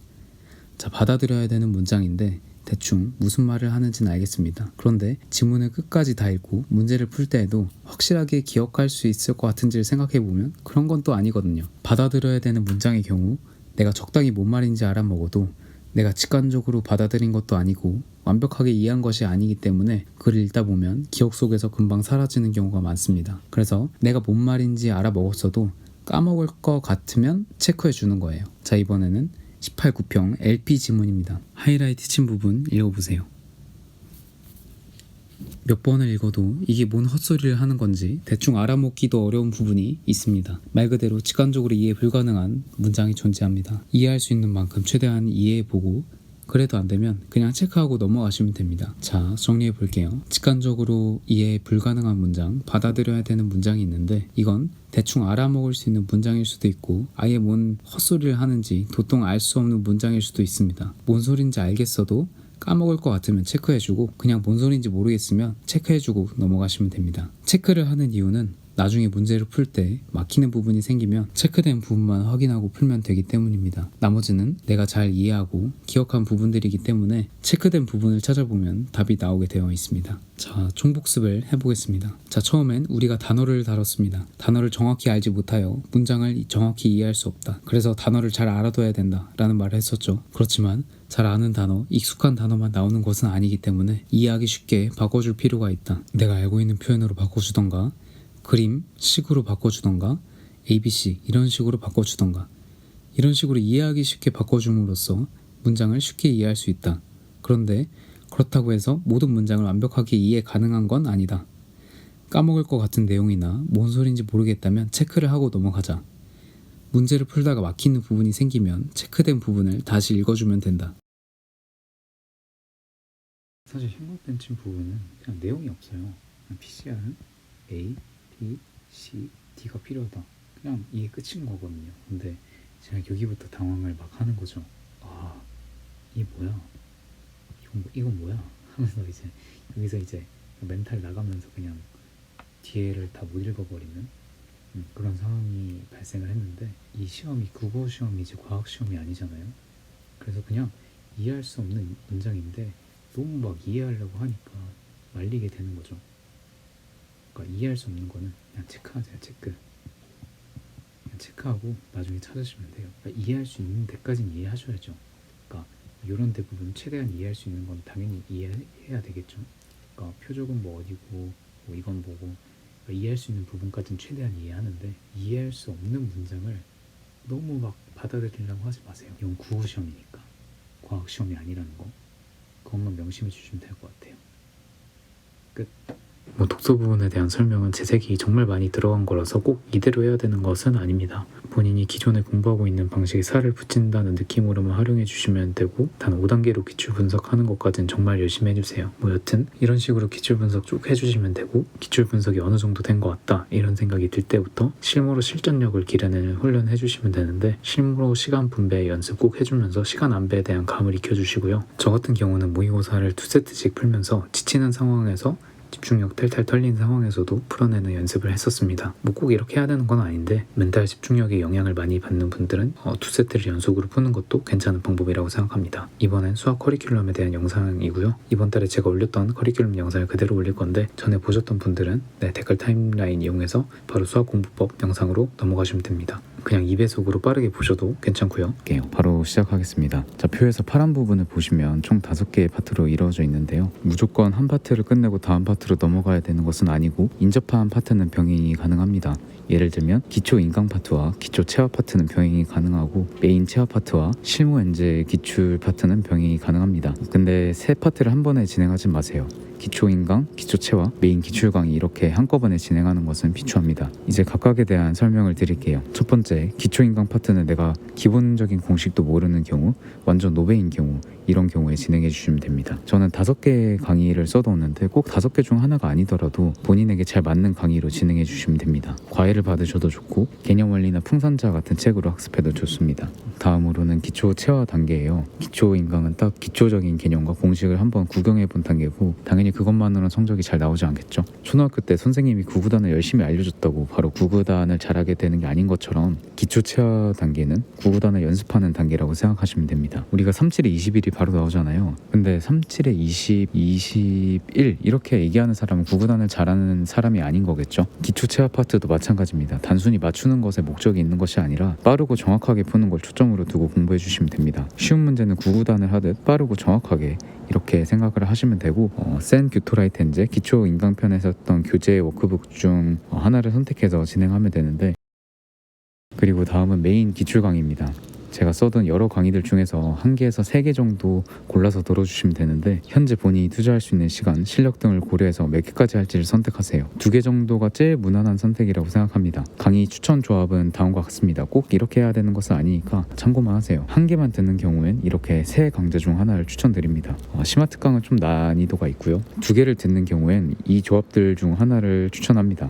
자, 받아들여야 되는 문장인데 대충 무슨 말을 하는지는 알겠습니다. 그런데 지문을 끝까지 다 읽고 문제를 풀 때에도 확실하게 기억할 수 있을 것 같은지를 생각해보면 그런 건 또 아니거든요. 받아들여야 되는 문장의 경우 내가 적당히 뭔 말인지 알아먹어도 내가 직관적으로 받아들인 것도 아니고 완벽하게 이해한 것이 아니기 때문에 글을 읽다 보면 기억 속에서 금방 사라지는 경우가 많습니다. 그래서 내가 뭔 말인지 알아먹었어도 까먹을 것 같으면 체크해 주는 거예요. 자, 이번에는 18구평 LP 지문입니다. 하이라이트 친 부분 읽어보세요. 몇 번을 읽어도 이게 뭔 헛소리를 하는 건지 대충 알아먹기도 어려운 부분이 있습니다. 말 그대로 직관적으로 이해 불가능한 문장이 존재합니다. 이해할 수 있는 만큼 최대한 이해해보고 그래도 안 되면 그냥 체크하고 넘어가시면 됩니다. 자, 정리해 볼게요. 직관적으로 이해 불가능한 문장, 받아들여야 되는 문장이 있는데 이건 대충 알아먹을 수 있는 문장일 수도 있고 아예 뭔 헛소리를 하는지 도통 알 수 없는 문장일 수도 있습니다. 뭔 소린지 알겠어도 까먹을 것 같으면 체크해주고 그냥 뭔 소린지 모르겠으면 체크해주고 넘어가시면 됩니다. 체크를 하는 이유는 나중에 문제를 풀 때 막히는 부분이 생기면 체크된 부분만 확인하고 풀면 되기 때문입니다. 나머지는 내가 잘 이해하고 기억한 부분들이기 때문에 체크된 부분을 찾아보면 답이 나오게 되어 있습니다. 자, 총복습을 해보겠습니다. 자, 처음엔 우리가 단어를 다뤘습니다. 단어를 정확히 알지 못하여 문장을 정확히 이해할 수 없다. 그래서 단어를 잘 알아둬야 된다 라는 말을 했었죠. 그렇지만 잘 아는 단어, 익숙한 단어만 나오는 것은 아니기 때문에 이해하기 쉽게 바꿔줄 필요가 있다. 내가 알고 있는 표현으로 바꿔주던가 그림, 식으로 바꿔주던가 ABC 이런 식으로 바꿔주던가 이런 식으로 이해하기 쉽게 바꿔줌으로써 문장을 쉽게 이해할 수 있다. 그런데 그렇다고 해서 모든 문장을 완벽하게 이해 가능한 건 아니다. 까먹을 것 같은 내용이나 뭔 소린지 모르겠다면 체크를 하고 넘어가자. 문제를 풀다가 막히는 부분이 생기면 체크된 부분을 다시 읽어주면 된다. 사실 흉곽된 친 부분은 그냥 내용이 없어요. 그냥 PCR, A, B, C, D가 필요하다. 그냥 이게 끝인 거거든요. 근데 제가 여기부터 당황을 막 하는 거죠. 아, 이게 뭐야? 이건 뭐야? 하면서 이제 여기서 이제 멘탈 나가면서 그냥 뒤에를 다 못 읽어버리는 그런 상황이 발생을 했는데 이 시험이 국어 시험이지 과학 시험이 아니잖아요. 그래서 그냥 이해할 수 없는 문장인데 너무 막 이해하려고 하니까 말리게 되는 거죠. 그러니까 이해할 수 없는 거는 그냥 체크하세요. 그냥 체크하고 나중에 찾으시면 돼요. 그러니까 이해할 수 있는 데까지는 이해하셔야죠. 그러니까 이런 대부분 최대한 이해할 수 있는 건 당연히 이해해야 되겠죠. 그러니까 표적은 뭐 어디고 뭐 이건 뭐고 그러니까 이해할 수 있는 부분까지는 최대한 이해하는데 이해할 수 없는 문장을 너무 막 받아들이려고 하지 마세요. 이건 국어 시험이니까 과학 시험이 아니라는 거 그것만 명심해 주시면 될 것 같아요. 끝. 독서 부분에 대한 설명은 재색이 정말 많이 들어간 거라서 꼭 이대로 해야 되는 것은 아닙니다. 본인이 기존에 공부하고 있는 방식에 살을 붙인다는 느낌으로만 활용해 주시면 되고 단 5단계로 기출 분석하는 것까지는 정말 열심히 해주세요. 뭐 여튼 이런 식으로 기출 분석 쭉 해주시면 되고 기출 분석이 어느 정도 된 것 같다 이런 생각이 들 때부터 실무로 실전력을 기르는 훈련을 해주시면 되는데 실무로 시간 분배 연습 꼭 해주면서 시간 안배에 대한 감을 익혀주시고요. 저 같은 경우는 모의고사를 2세트씩 풀면서 지치는 상황에서 집중력 탈탈 털린 상황에서도 풀어내는 연습을 했었습니다. 뭐 꼭 이렇게 해야 되는 건 아닌데 멘탈 집중력에 영향을 많이 받는 분들은 2세트를 연속으로 푸는 것도 괜찮은 방법이라고 생각합니다. 이번엔 수학 커리큘럼에 대한 영상이고요. 이번 달에 제가 올렸던 커리큘럼 영상을 그대로 올릴 건데 전에 보셨던 분들은 댓글 타임라인 이용해서 바로 수학 공부법 영상으로 넘어가시면 됩니다. 그냥 2배속으로 빠르게 보셔도 괜찮고요. 바로 시작하겠습니다. 자, 표에서 파란 부분을 보시면 총 5개의 파트로 이루어져 있는데요. 무조건 한 파트를 끝내고 다음 파트로 넘어가야 되는 것은 아니고 인접한 파트는 병행이 가능합니다. 예를 들면 기초 인강 파트와 기초 체화 파트는 병행이 가능하고 메인 체화 파트와 실무 엔제 기출 파트는 병행이 가능합니다. 근데 세 파트를 한 번에 진행하지 마세요. 기초 인강, 기초 체화, 메인 기출 강의 이렇게 한꺼번에 진행하는 것은 비추합니다. 이제 각각에 대한 설명을 드릴게요. 첫 번째, 기초 인강 파트는 내가 기본적인 공식도 모르는 경우, 완전 노베인 경우 이런 경우에 진행해 주시면 됩니다. 저는 5개의 강의를 써뒀는데 꼭 5개 중 하나가 아니더라도 본인에게 잘 맞는 강의로 진행해 주시면 됩니다. 과외를 받으셔도 좋고 개념원리나 풍산자 같은 책으로 학습해도 좋습니다. 다음으로는 기초 체화 단계예요. 기초 인강은 딱 기초적인 개념과 공식을 한번 구경해 본 단계고 당연히 그것만으로는 성적이 잘 나오지 않겠죠. 초등학교 때 선생님이 구구단을 열심히 알려줬다고 바로 구구단을 잘하게 되는 게 아닌 것처럼 기초 체화 단계는 구구단을 연습하는 단계라고 생각하시면 됩니다. 우리가 37에 21이 바로 나오잖아요. 근데 37에 20, 21 이렇게 얘기하는 사람은 구구단을 잘하는 사람이 아닌 거겠죠. 기초 체화 파트도 마찬가지입니다. 단순히 맞추는 것에 목적이 있는 것이 아니라 빠르고 정확하게 푸는 걸 초점으로 두고 공부해 주시면 됩니다. 쉬운 문제는 구구단을 하듯 빠르고 정확하게 이렇게 생각을 하시면 되고 센 규토라이트 엔제 기초 인강편에서 했던 교재 워크북 중 하나를 선택해서 진행하면 되는데 그리고 다음은 메인 기출 강의입니다. 제가 써둔 여러 강의들 중에서 1개에서 3개 정도 골라서 들어주시면 되는데 현재 본인이 투자할 수 있는 시간, 실력 등을 고려해서 몇 개까지 할지를 선택하세요. 2개 정도가 제일 무난한 선택이라고 생각합니다. 강의 추천 조합은 다음과 같습니다. 꼭 이렇게 해야 되는 것은 아니니까 참고만 하세요. 1개만 듣는 경우엔 이렇게 세 강좌 중 하나를 추천드립니다. 스마트 강은 좀 난이도가 있고요. 2개를 듣는 경우엔 이 조합들 중 하나를 추천합니다.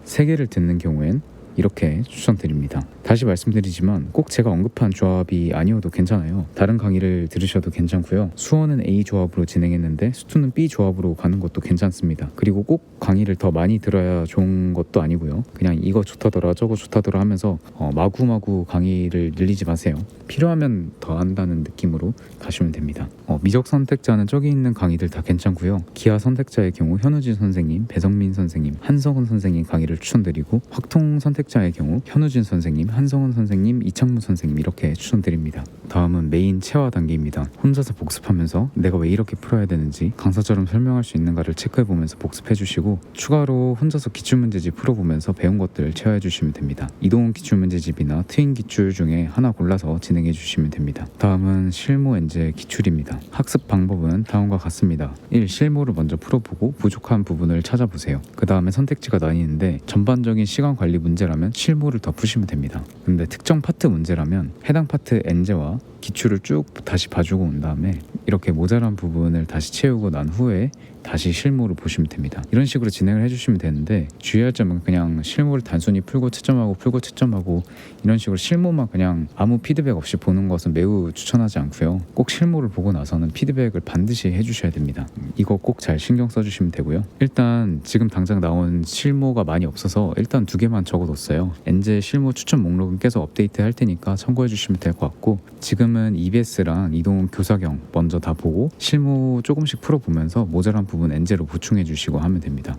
3개를 듣는 경우엔 이렇게 추천드립니다. 다시 말씀드리지만 꼭 제가 언급한 조합이 아니어도 괜찮아요. 다른 강의를 들으셔도 괜찮고요. 수어는 A 조합으로 진행했는데 수투는 B 조합으로 가는 것도 괜찮습니다. 그리고 꼭 강의를 더 많이 들어야 좋은 것도 아니고요. 그냥 이거 좋다더라 저거 좋다더라 하면서 마구마구 강의를 늘리지 마세요. 필요하면 더 한다는 느낌으로 가시면 됩니다. 미적 선택자는 저기 있는 강의들 다 괜찮고요. 기하 선택자의 경우 현우진 선생님, 배성민 선생님, 한성은 선생님 강의를 추천드리고 확통 선택자의 경우 현우진 선생님, 한성은 선생님, 이창무 선생님 이렇게 추천드립니다. 다음은 메인 체화 단계입니다. 혼자서 복습하면서 내가 왜 이렇게 풀어야 되는지 강사처럼 설명할 수 있는가를 체크해보면서 복습해 주시고 추가로 혼자서 기출문제집 풀어보면서 배운 것들을 체화해 주시면 됩니다. 이동훈 기출문제집이나 트윈 기출 중에 하나 골라서 진행해 주시면 됩니다. 다음은 실무 엔제 기출입니다. 학습 방법은 다음과 같습니다. 1. 실무를 먼저 풀어보고 부족한 부분을 찾아보세요. 그 다음에 선택지가 나뉘는데 전반적인 시간 관리 문제라면 실무를 더 푸시면 됩니다. 근데 특정 파트 문제라면 해당 파트 엔제와 기출을 쭉 다시 봐주고 온 다음에 이렇게 모자란 부분을 다시 채우고 난 후에 다시 실무를 보시면 됩니다. 이런 식으로 진행을 해주시면 되는데 주의할 점은 그냥 실무를 단순히 풀고 채점하고 이런 식으로 실무만 그냥 아무 피드백 없이 보는 것은 매우 추천하지 않고요. 꼭 실무를 보고 나서는 피드백을 반드시 해주셔야 됩니다. 이거 꼭 잘 신경 써주시면 되고요. 일단 지금 당장 나온 실무가 많이 없어서 일단 2개만 적어뒀어요. 엔제 실무 추천 목록은 계속 업데이트 할 테니까 참고해 주시면 될 것 같고 지금은 EBS랑 이동훈 교사경 먼저 다 보고 실무 조금씩 풀어보면서 모자란 부분 엔제로 보충해 주시고 하면 됩니다.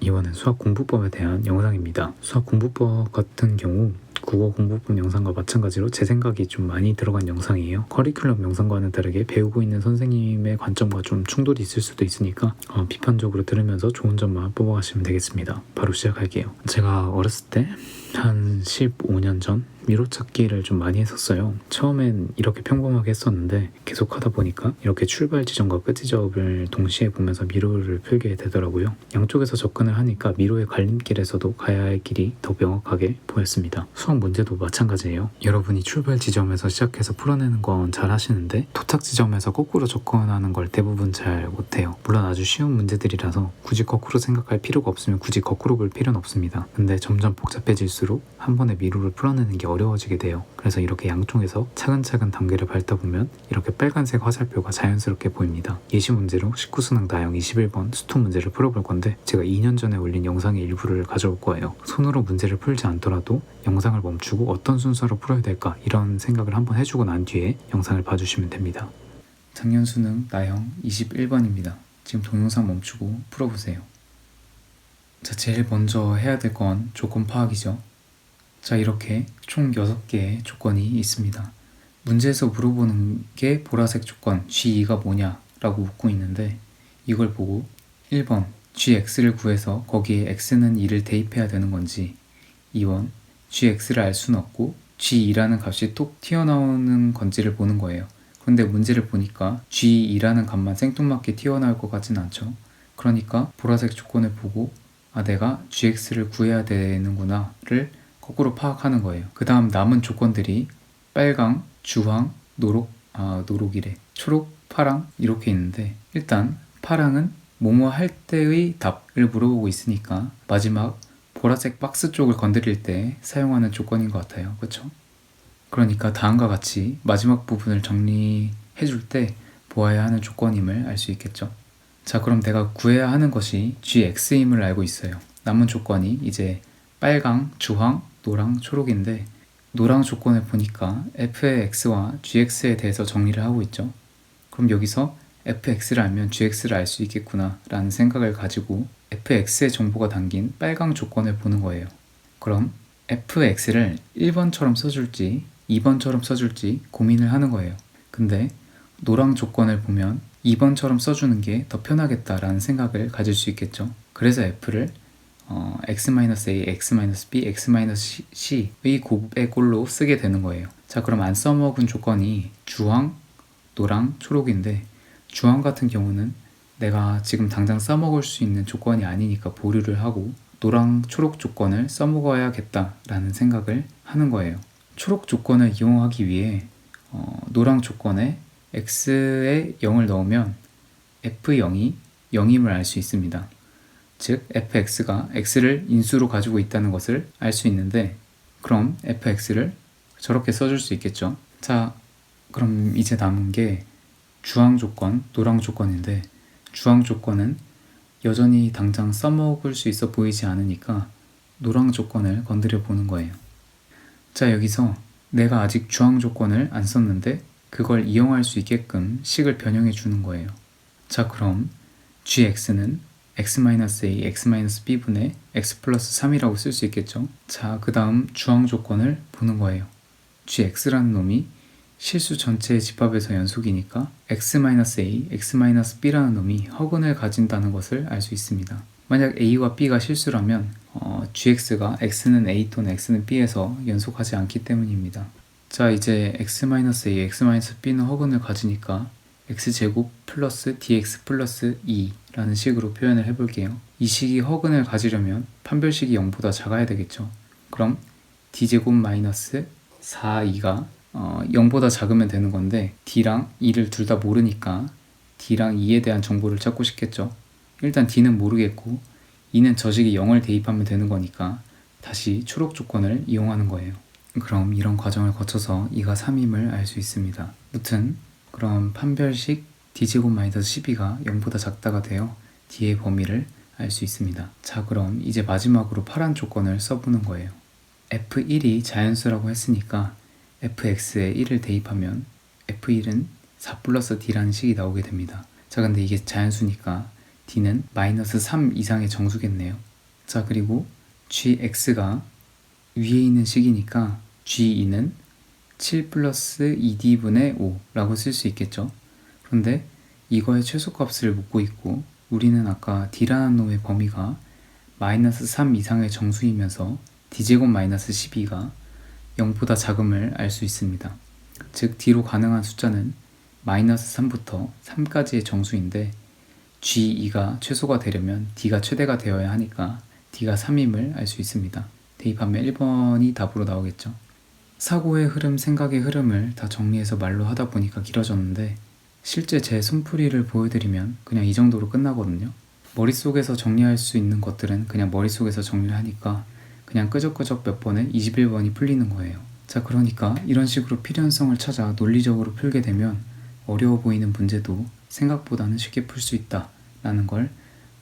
이번엔 수학 공부법에 대한 영상입니다. 수학 공부법 같은 경우 국어 공부법 영상과 마찬가지로 제 생각이 좀 많이 들어간 영상이에요. 커리큘럼 영상과는 다르게 배우고 있는 선생님의 관점과 좀 충돌이 있을 수도 있으니까 비판적으로 들으면서 좋은 점만 뽑아가시면 되겠습니다. 바로 시작할게요. 제가 어렸을 때 한 15년 전 미로 찾기를 좀 많이 했었어요. 처음엔 이렇게 평범하게 했었는데 계속 하다 보니까 이렇게 출발 지점과 끝 지점을 동시에 보면서 미로를 풀게 되더라고요. 양쪽에서 접근을 하니까 미로의 갈림길에서도 가야 할 길이 더 명확하게 보였습니다. 수학 문제도 마찬가지예요. 여러분이 출발 지점에서 시작해서 풀어내는 건 잘 하시는데 도착 지점에서 거꾸로 접근하는 걸 대부분 잘 못해요. 물론 아주 쉬운 문제들이라서 굳이 거꾸로 생각할 필요가 없으면 굳이 거꾸로 볼 필요는 없습니다. 근데 점점 복잡해질수록 한 번에 미로를 풀어내는 게 어려워지게 돼요. 그래서 이렇게 양쪽에서 차근차근 단계를 밟다 보면 이렇게 빨간색 화살표가 자연스럽게 보입니다. 예시 문제로 19수능 나형 21번 수투 문제를 풀어볼 건데 제가 2년 전에 올린 영상의 일부를 가져올 거예요. 손으로 문제를 풀지 않더라도 영상을 멈추고 어떤 순서로 풀어야 될까 이런 생각을 한번 해주고 난 뒤에 영상을 봐주시면 됩니다. 작년 수능 나형 21번입니다. 지금 동영상 멈추고 풀어보세요. 자, 제일 먼저 해야 될 건 조건 파악이죠. 자, 이렇게 총 6개의 조건이 있습니다. 문제에서 물어보는 게 보라색 조건 G2가 뭐냐 라고 묻고 있는데 이걸 보고 1번 Gx를 구해서 거기에 x는 2를 대입해야 되는 건지 2번 Gx를 알 수는 없고 G2라는 값이 톡 튀어나오는 건지를 보는 거예요. 그런데 문제를 보니까 G2라는 값만 생뚱맞게 튀어나올 것 같진 않죠. 그러니까 보라색 조건을 보고 내가 Gx를 구해야 되는구나를 거꾸로 파악하는 거예요. 그 다음 남은 조건들이 빨강, 주황, 노록이래. 초록, 파랑 이렇게 있는데 일단 파랑은 뭐뭐 할 때의 답을 물어보고 있으니까 마지막 보라색 박스 쪽을 건드릴 때 사용하는 조건인 것 같아요. 그렇죠? 그러니까 다음과 같이 마지막 부분을 정리해 줄 때 보아야 하는 조건임을 알 수 있겠죠. 자, 그럼 내가 구해야 하는 것이 Gx임을 알고 있어요. 남은 조건이 이제 빨강, 주황, 노랑, 초록인데 노랑 조건을 보니까 f의 x와 gx에 대해서 정리를 하고 있죠. 그럼 여기서 fx를 알면 gx를 알 수 있겠구나 라는 생각을 가지고 fx의 정보가 담긴 빨강 조건을 보는 거예요. 그럼 fx를 1번처럼 써줄지 2번처럼 써줄지 고민을 하는 거예요. 근데 노랑 조건을 보면 2번처럼 써주는 게 더 편하겠다라는 생각을 가질 수 있겠죠. 그래서 f를 x-a, x-b, x-c의 곱의 꼴로 쓰게 되는 거예요. 자, 그럼 안 써먹은 조건이 주황, 노랑, 초록인데 주황 같은 경우는 내가 지금 당장 써먹을 수 있는 조건이 아니니까 보류를 하고 노랑, 초록 조건을 써먹어야겠다라는 생각을 하는 거예요. 초록 조건을 이용하기 위해 노랑 조건에 x에 0을 넣으면 f0이 0임을 알 수 있습니다. 즉 fx가 x를 인수로 가지고 있다는 것을 알 수 있는데 그럼 fx를 저렇게 써줄 수 있겠죠. 자, 그럼 이제 남은 게 주황 조건, 노랑 조건인데 주황 조건은 여전히 당장 써먹을 수 있어 보이지 않으니까 노랑 조건을 건드려 보는 거예요. 자, 여기서 내가 아직 주황 조건을 안 썼는데 그걸 이용할 수 있게끔 식을 변형해 주는 거예요. 자, 그럼 gx는 x-a, x-b분의 x 플러스 3이라고 쓸 수 있겠죠. 자, 그 다음 주황 조건을 보는 거예요. gx라는 놈이 실수 전체의 집합에서 연속이니까 x-a, x-b라는 놈이 허근을 가진다는 것을 알 수 있습니다. 만약 a와 b가 실수라면 gx가 x는 a 또는 x는 b에서 연속하지 않기 때문입니다. 자, 이제 x-a, x-b는 허근을 가지니까 x제곱 플러스 dx 플러스 2라는 식으로 표현을 해볼게요. 이 식이 허근을 가지려면 판별식이 0보다 작아야 되겠죠. 그럼 d제곱 마이너스 4,2가 0보다 작으면 되는 건데 d랑 2를 둘 다 모르니까 d랑 2에 대한 정보를 찾고 싶겠죠. 일단 d는 모르겠고 2는 저식이 0을 대입하면 되는 거니까 다시 초록 조건을 이용하는 거예요. 그럼 이런 과정을 거쳐서 2가 3임을 알 수 있습니다. 무튼 그럼 판별식 d제곱 마이너스 12가 0보다 작다가 되어 d의 범위를 알 수 있습니다. 자, 그럼 이제 마지막으로 파란 조건을 써보는 거예요. f1이 자연수라고 했으니까 fx에 1을 대입하면 f1은 4 플러스 d라는 식이 나오게 됩니다. 자, 근데 이게 자연수니까 d는 마이너스 3 이상의 정수겠네요. 자, 그리고 gx가 위에 있는 식이니까 g2는 7 플러스 2d분의 5라고 쓸 수 있겠죠. 그런데 이거의 최소값을 묻고 있고 우리는 아까 d라는 놈의 범위가 마이너스 3 이상의 정수이면서 d제곱 마이너스 12가 0보다 작음을 알 수 있습니다. 즉 D로 가능한 숫자는 -3부터 3까지의 정수인데 G2가 최소가 되려면 D가 최대가 되어야 하니까 D가 3임을 알 수 있습니다. 대입하면 1번이 답으로 나오겠죠. 사고의 흐름, 생각의 흐름을 다 정리해서 말로 하다 보니까 길어졌는데 실제 제 손풀이를 보여드리면 그냥 이 정도로 끝나거든요. 머릿속에서 정리할 수 있는 것들은 그냥 머릿속에서 정리를 하니까 그냥 끄적끄적 몇 번에 21번이 풀리는 거예요. 자, 그러니까 이런 식으로 필연성을 찾아 논리적으로 풀게 되면 어려워 보이는 문제도 생각보다는 쉽게 풀 수 있다 라는 걸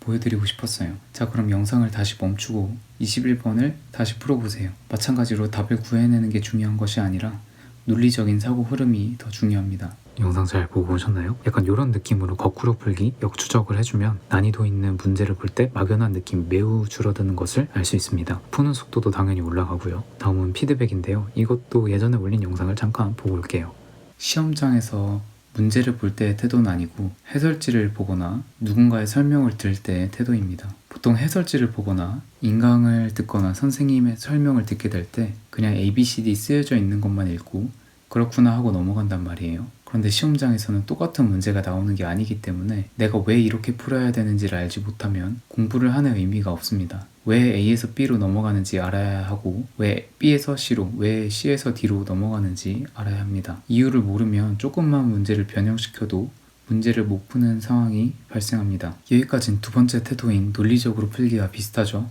보여드리고 싶었어요. 자, 그럼 영상을 다시 멈추고 21번을 다시 풀어보세요. 마찬가지로 답을 구해내는 게 중요한 것이 아니라 논리적인 사고 흐름이 더 중요합니다. 영상 잘 보고 오셨나요? 약간 이런 느낌으로 거꾸로 풀기, 역추적을 해주면 난이도 있는 문제를 볼 때 막연한 느낌 매우 줄어드는 것을 알 수 있습니다. 푸는 속도도 당연히 올라가고요. 다음은 피드백인데요. 이것도 예전에 올린 영상을 잠깐 보고 올게요. 시험장에서 문제를 볼 때의 태도는 아니고 해설지를 보거나 누군가의 설명을 들을 때의 태도입니다. 보통 해설지를 보거나 인강을 듣거나 선생님의 설명을 듣게 될 때 그냥 ABCD 쓰여져 있는 것만 읽고 그렇구나 하고 넘어간단 말이에요. 그런데 시험장에서는 똑같은 문제가 나오는 게 아니기 때문에 내가 왜 이렇게 풀어야 되는지를 알지 못하면 공부를 하는 의미가 없습니다. 왜 A에서 B로 넘어가는지 알아야 하고 왜 B에서 C로, 왜 C에서 D로 넘어가는지 알아야 합니다. 이유를 모르면 조금만 문제를 변형시켜도 문제를 못 푸는 상황이 발생합니다. 여기까지는 두 번째 태도인 논리적으로 풀기와 비슷하죠.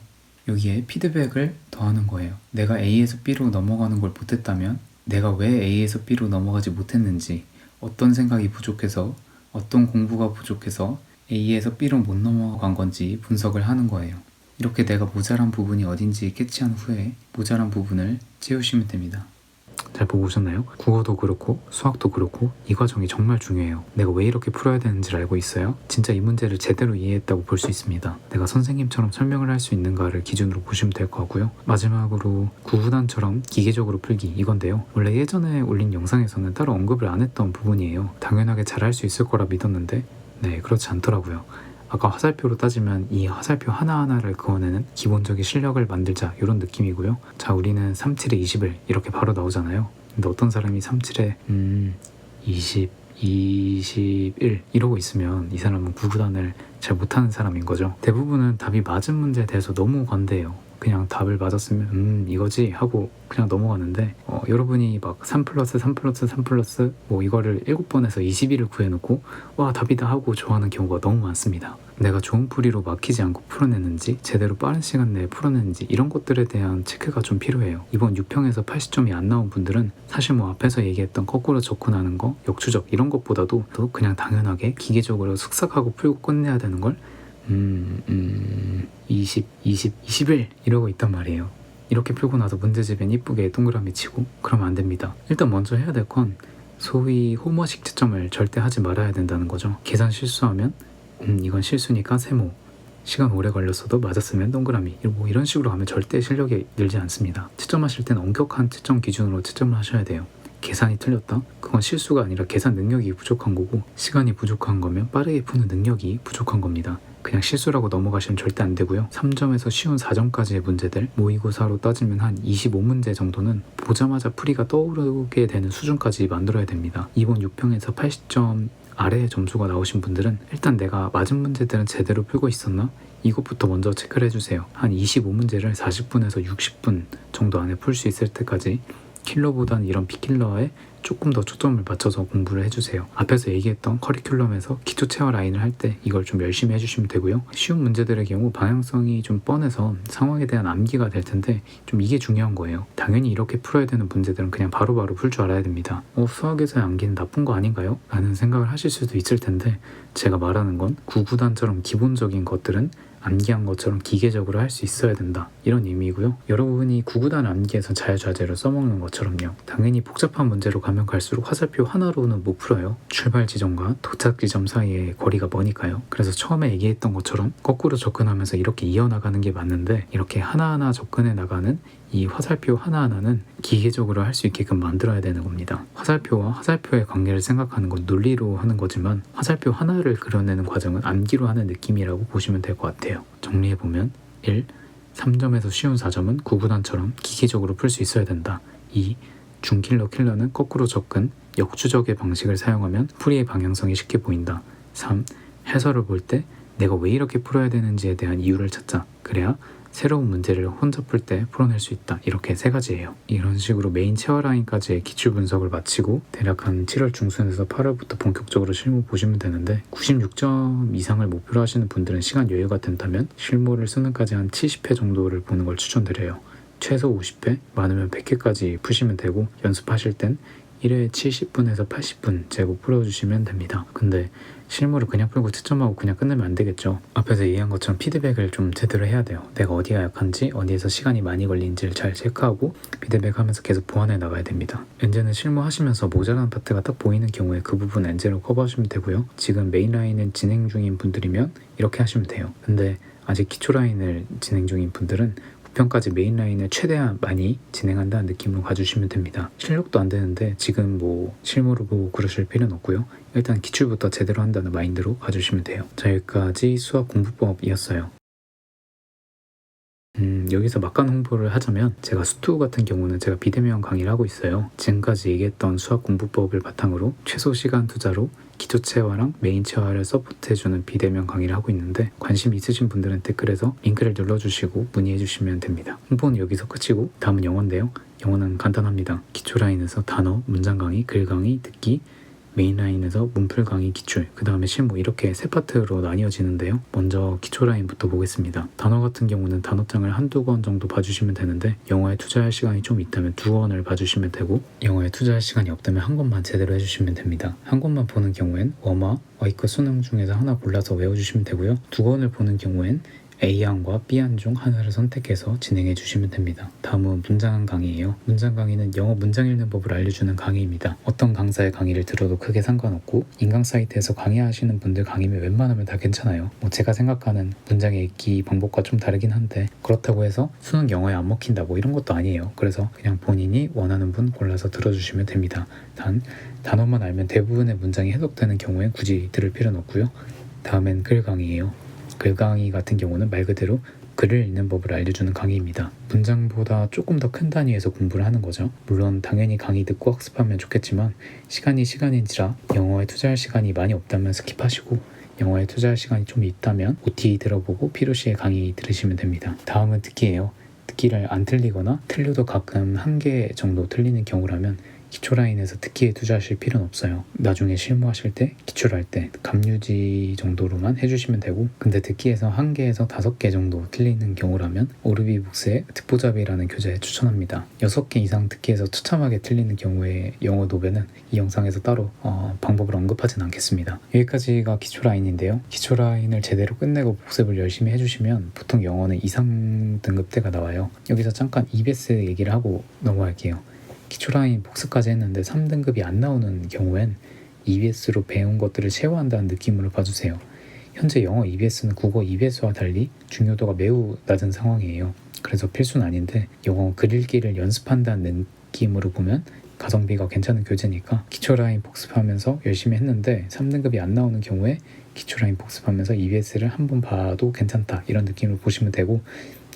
여기에 피드백을 더하는 거예요. 내가 A에서 B로 넘어가는 걸 못했다면 내가 왜 A에서 B로 넘어가지 못했는지, 어떤 생각이 부족해서, 어떤 공부가 부족해서 A에서 B로 못 넘어간 건지 분석을 하는 거예요. 이렇게 내가 모자란 부분이 어딘지 캐치한 후에 모자란 부분을 채우시면 됩니다. 잘 보고 오셨나요? 국어도 그렇고 수학도 그렇고 이 과정이 정말 중요해요. 내가 왜 이렇게 풀어야 되는지를 알고 있어야 진짜 이 문제를 제대로 이해했다고 볼 수 있습니다. 내가 선생님처럼 설명을 할 수 있는가를 기준으로 보시면 될 것 같고요. 마지막으로 구구단처럼 기계적으로 풀기 이건데요. 원래 예전에 올린 영상에서는 따로 언급을 안 했던 부분이에요. 당연하게 잘할 수 있을 거라 믿었는데 네, 그렇지 않더라고요. 아까 화살표로 따지면 이 화살표 하나하나를 그어내는 기본적인 실력을 만들자 이런 느낌이고요. 자, 우리는 37에 21 이렇게 바로 나오잖아요. 근데 어떤 사람이 37에 20, 21 이러고 있으면 이 사람은 구구단을 잘 못하는 사람인 거죠. 대부분은 답이 맞은 문제에 대해서 너무 관대해요. 그냥 답을 맞았으면 이거지 하고 그냥 넘어가는데 여러분이 막 3 플러스 3 플러스 3 플러스 뭐 이거를 7번에서 21을 구해놓고 와 답이다 하고 좋아하는 경우가 너무 많습니다. 내가 좋은 풀이로 막히지 않고 풀어내는지 제대로 빠른 시간 내에 풀어내는지 이런 것들에 대한 체크가 좀 필요해요. 이번 6평에서 80점이 안 나온 분들은 사실 뭐 앞에서 얘기했던 거꾸로 접근하는 거, 역추적 이런 것보다도 또 그냥 당연하게 기계적으로 슥싹하고 풀고 끝내야 되는 걸 20, 20, 21 이러고 있단 말이에요. 이렇게 풀고 나서 문제집엔 이쁘게 동그라미 치고 그러면 안 됩니다. 일단 먼저 해야 될 건 소위 홈워식 채점을 절대 하지 말아야 된다는 거죠. 계산 실수하면 이건 실수니까 세모, 시간 오래 걸렸어도 맞았으면 동그라미 뭐 이런 식으로 하면 절대 실력이 늘지 않습니다. 채점하실 땐 엄격한 채점 기준으로 채점을 하셔야 돼요. 계산이 틀렸다? 그건 실수가 아니라 계산 능력이 부족한 거고 시간이 부족한 거면 빠르게 푸는 능력이 부족한 겁니다. 그냥 실수라고 넘어가시면 절대 안 되고요. 3점에서 쉬운 4점까지의 문제들 모의고사로 따지면 한 25문제 정도는 보자마자 풀이가 떠오르게 되는 수준까지 만들어야 됩니다. 이번 6평에서 80점 아래의 점수가 나오신 분들은 일단 내가 맞은 문제들은 제대로 풀고 있었나? 이것부터 먼저 체크를 해주세요. 한 25문제를 40분에서 60분 정도 안에 풀 수 있을 때까지 킬러보다는 이런 비킬러에 조금 더 초점을 맞춰서 공부를 해주세요. 앞에서 얘기했던 커리큘럼에서 기초 체화 라인을 할 때 이걸 좀 열심히 해주시면 되고요. 쉬운 문제들의 경우 방향성이 좀 뻔해서 상황에 대한 암기가 될 텐데 좀 이게 중요한 거예요. 당연히 이렇게 풀어야 되는 문제들은 그냥 바로바로 풀 줄 알아야 됩니다. 수학에서의 암기는 나쁜 거 아닌가요? 라는 생각을 하실 수도 있을 텐데 제가 말하는 건 구구단처럼 기본적인 것들은 암기한 것처럼 기계적으로 할 수 있어야 된다 이런 의미고요. 여러분이 구구단 암기에서 자유자재로 써먹는 것처럼요. 당연히 복잡한 문제로 가면 갈수록 화살표 하나로는 못 풀어요. 출발 지점과 도착 지점 사이의 거리가 머니까요. 그래서 처음에 얘기했던 것처럼 거꾸로 접근하면서 이렇게 이어나가는 게 맞는데 이렇게 하나하나 접근해 나가는 이 화살표 하나하나는 기계적으로 할 수 있게끔 만들어야 되는 겁니다. 화살표와 화살표의 관계를 생각하는 건 논리로 하는 거지만 화살표 하나를 그려내는 과정은 암기로 하는 느낌이라고 보시면 될 것 같아요. 정리해보면 1. 3점에서 쉬운 4점은 구구단처럼 기계적으로 풀 수 있어야 된다. 2. 중킬러 킬러는 거꾸로 접근, 역추적의 방식을 사용하면 풀이의 방향성이 쉽게 보인다. 3. 해설을 볼 때 내가 왜 이렇게 풀어야 되는지에 대한 이유를 찾자. 그래야 새로운 문제를 혼자 풀 때 풀어낼 수 있다. 이렇게 3가지예요. 이런 식으로 메인 체화 라인까지의 기출 분석을 마치고 대략 한 7월 중순에서 8월부터 본격적으로 실무 보시면 되는데 96점 이상을 목표로 하시는 분들은 시간 여유가 된다면 실무를 수능까지 한 70회 정도를 보는 걸 추천드려요. 최소 50회, 많으면 100회까지 푸시면 되고 연습하실 땐 1회에 70분에서 80분 재고 풀어주시면 됩니다. 근데 실무를 그냥 풀고 채점하고 그냥 끝내면 안 되겠죠. 앞에서 얘기한 것처럼 피드백을 좀 제대로 해야 돼요. 내가 어디가 약한지, 어디에서 시간이 많이 걸리는지를 잘 체크하고 피드백하면서 계속 보완해 나가야 됩니다. 엔제는 실무하시면서 모자라는 파트가 딱 보이는 경우에 그 부분 엔제로 커버하시면 되고요. 지금 메인 라인을 진행 중인 분들이면 이렇게 하시면 돼요. 근데 아직 기초 라인을 진행 중인 분들은 부편까지 메인 라인을 최대한 많이 진행한다는 느낌으로 가주시면 됩니다. 실력도 안 되는데 지금 뭐 실무를 보고 그러실 필요는 없고요. 일단 기출부터 제대로 한다는 마인드로 가주시면 돼요. 자, 여기까지 수학 공부법이었어요. 여기서 막간 홍보를 하자면 제가 수투 같은 경우는 제가 비대면 강의를 하고 있어요. 지금까지 얘기했던 수학 공부법을 바탕으로 최소 시간 투자로 기초 체화랑 메인 체화를 서포트해주는 비대면 강의를 하고 있는데 관심 있으신 분들은 댓글에서 링크를 눌러주시고 문의해주시면 됩니다. 홍보는 여기서 끝이고 다음은 영어인데요. 영어는 간단합니다. 기초 라인에서 단어, 문장 강의, 글 강의, 듣기, 메인 라인에서 문풀 강의 기출, 그 다음에 실무 이렇게 3파트로 나뉘어지는데요. 먼저 기초 라인부터 보겠습니다. 단어 같은 경우는 단어장을 한두 권 정도 봐주시면 되는데 영어에 투자할 시간이 좀 있다면 2권을 봐주시면 되고 영어에 투자할 시간이 없다면 한 권만 제대로 해주시면 됩니다. 한 권만 보는 경우엔 워마, 와이커 수능 중에서 하나 골라서 외워주시면 되고요. 2권을 보는 경우엔 A항과 B항 중 하나를 선택해서 진행해 주시면 됩니다. 다음은 문장 강의예요. 문장 강의는 영어 문장 읽는 법을 알려주는 강의입니다. 어떤 강사의 강의를 들어도 크게 상관없고 인강 사이트에서 강의하시는 분들 강의면 웬만하면 다 괜찮아요. 제가 생각하는 문장 읽기 방법과 좀 다르긴 한데 그렇다고 해서 수능 영어에 안 먹힌다 이런 것도 아니에요. 그래서 그냥 본인이 원하는 분 골라서 들어주시면 됩니다. 단 단어만 알면 대부분의 문장이 해석되는 경우엔 굳이 들을 필요는 없고요. 다음엔 글 강의예요. 글 강의 같은 경우는 말 그대로 글을 읽는 법을 알려주는 강의입니다. 문장보다 조금 더 큰 단위에서 공부를 하는 거죠. 물론 당연히 강의 듣고 학습하면 좋겠지만 시간이 시간인지라 영어에 투자할 시간이 많이 없다면 스킵하시고 영어에 투자할 시간이 좀 있다면 OT 들어보고 필요시에 강의 들으시면 됩니다. 다음은 듣기예요. 듣기를 안 틀리거나 틀려도 가끔 1개 정도 틀리는 경우라면 기초 라인에서 듣기에 투자하실 필요는 없어요. 나중에 실무하실 때, 기출할 때 감유지 정도로만 해주시면 되고 근데 듣기에서 1개에서 5개 정도 틀리는 경우라면 오르비북스의 듣보잡이라는 교재 추천합니다. 6개 이상 듣기에서 처참하게 틀리는 경우에 영어 노베는 이 영상에서 따로 방법을 언급하진 않겠습니다. 여기까지가 기초 라인인데요. 기초 라인을 제대로 끝내고 복습을 열심히 해주시면 보통 영어는 이상 등급대가 나와요. 여기서 잠깐 EBS 얘기를 하고 넘어갈게요. 기초라인 복습까지 했는데 3등급이 안 나오는 경우엔 EBS로 배운 것들을 체화한다는 느낌으로 봐주세요. 현재 영어 EBS는 국어 EBS와 달리 중요도가 매우 낮은 상황이에요. 그래서 필수는 아닌데 영어 글 읽기를 연습한다는 느낌으로 보면 가성비가 괜찮은 교재니까 기초라인 복습하면서 열심히 했는데 3등급이 안 나오는 경우에 기초라인 복습하면서 EBS를 한번 봐도 괜찮다 이런 느낌으로 보시면 되고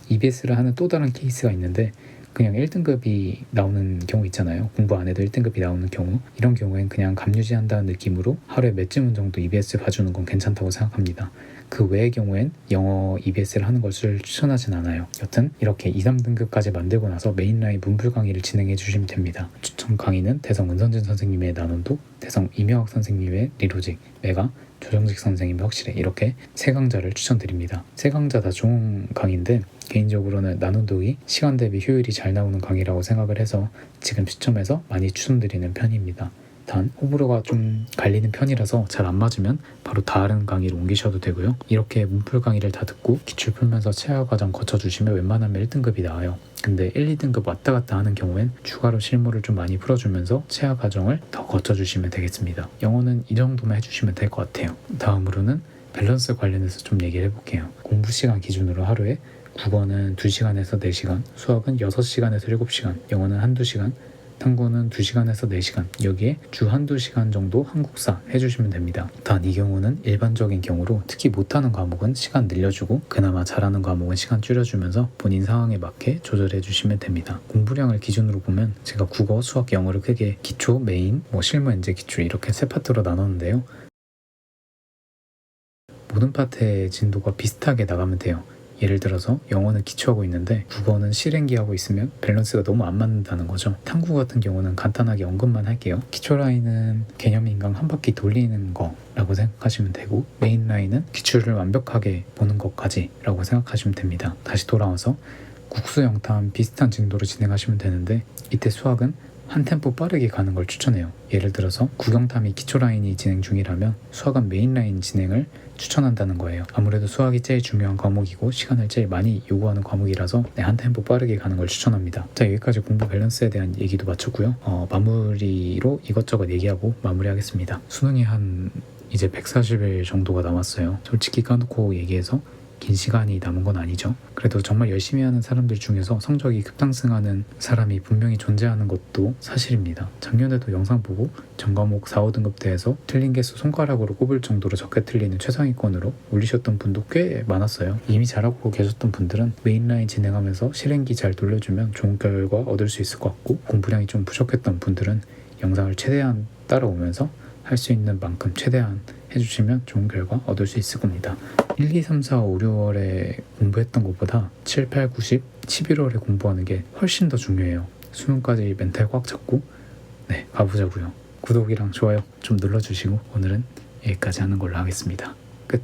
EBS를 하는 또 다른 케이스가 있는데 그냥 1등급이 나오는 경우 있잖아요. 공부 안 해도 1등급이 나오는 경우 이런 경우엔 그냥 감유지한다는 느낌으로 하루에 몇 지문 정도 EBS 봐주는 건 괜찮다고 생각합니다. 그 외의 경우엔 영어 EBS를 하는 것을 추천하진 않아요. 여튼 이렇게 2, 3등급까지 만들고 나서 메인라인 문풀 강의를 진행해 주시면 됩니다. 추천 강의는 대성 은선진 선생님의 나눔도, 대성 이명학 선생님의 리로직, 메가 조정직 선생님의 확실해 이렇게 3강좌를 추천드립니다. 3강좌 다 좋은 강의인데 개인적으로는 나눔독이 시간 대비 효율이 잘 나오는 강의라고 생각을 해서 지금 시점에서 많이 추천드리는 편입니다. 단 호불호가 좀 갈리는 편이라서 잘 안 맞으면 바로 다른 강의로 옮기셔도 되고요. 이렇게 문풀 강의를 다 듣고 기출 풀면서 체화 과정 거쳐주시면 웬만하면 1등급이 나와요. 근데 1, 2등급 왔다 갔다 하는 경우엔 추가로 실무를 좀 많이 풀어주면서 체화 과정을 더 거쳐주시면 되겠습니다. 영어는 이 정도만 해주시면 될 것 같아요. 다음으로는 밸런스 관련해서 좀 얘기를 해볼게요. 공부 시간 기준으로 하루에 국어는 2시간에서 4시간, 수학은 6시간에서 7시간, 영어는 1~2시간, 탐구는 2시간에서 4시간, 여기에 주 한두 시간 정도 한국사 해주시면 됩니다. 단 이 경우는 일반적인 경우로 특히 못하는 과목은 시간 늘려주고 그나마 잘하는 과목은 시간 줄여주면서 본인 상황에 맞게 조절해 주시면 됩니다. 공부량을 기준으로 보면 제가 국어, 수학, 영어를 크게 기초, 메인, 실무, 엔제, 기출 이렇게 세 파트로 나눴는데요. 모든 파트의 진도가 비슷하게 나가면 돼요. 예를 들어서 영어는 기초하고 있는데 국어는 실행기하고 있으면 밸런스가 너무 안 맞는다는 거죠. 탐구 같은 경우는 간단하게 언급만 할게요. 기초 라인은 개념 인강 한 바퀴 돌리는 거라고 생각하시면 되고, 메인 라인은 기출을 완벽하게 보는 것까지라고 생각하시면 됩니다. 다시 돌아와서 국수 영탐 비슷한 진도로 진행하시면 되는데, 이때 수학은 한 템포 빠르게 가는 걸 추천해요. 예를 들어서 국영탐이 기초 라인이 진행 중이라면 수학은 메인 라인 진행을 추천한다는 거예요. 아무래도 수학이 제일 중요한 과목이고 시간을 제일 많이 요구하는 과목이라서 한 템포 빠르게 가는 걸 추천합니다. 자, 여기까지 공부 밸런스에 대한 얘기도 마쳤고요. 마무리로 이것저것 얘기하고 마무리하겠습니다. 수능이 한 이제 140일 정도가 남았어요. 솔직히 까놓고 얘기해서 긴 시간이 남은 건 아니죠. 그래도 정말 열심히 하는 사람들 중에서 성적이 급상승하는 사람이 분명히 존재하는 것도 사실입니다. 작년에도 영상 보고 전과목 4, 5등급 대에서 틀린 개수 손가락으로 꼽을 정도로 적게 틀리는 최상위권으로 올리셨던 분도 꽤 많았어요. 이미 잘하고 계셨던 분들은 메인라인 진행하면서 실행기 잘 돌려주면 좋은 결과 얻을 수 있을 것 같고, 공부량이 좀 부족했던 분들은 영상을 최대한 따라오면서 할 수 있는 만큼 최대한 해주시면 좋은 결과 얻을 수 있을 겁니다. 1, 2, 3, 4, 5, 6월에 공부했던 것보다 7, 8, 9, 10, 11월에 공부하는 게 훨씬 더 중요해요. 수능까지 멘탈 꽉 잡고 가보자고요. 구독이랑 좋아요 좀 눌러주시고 오늘은 여기까지 하는 걸로 하겠습니다. 끝.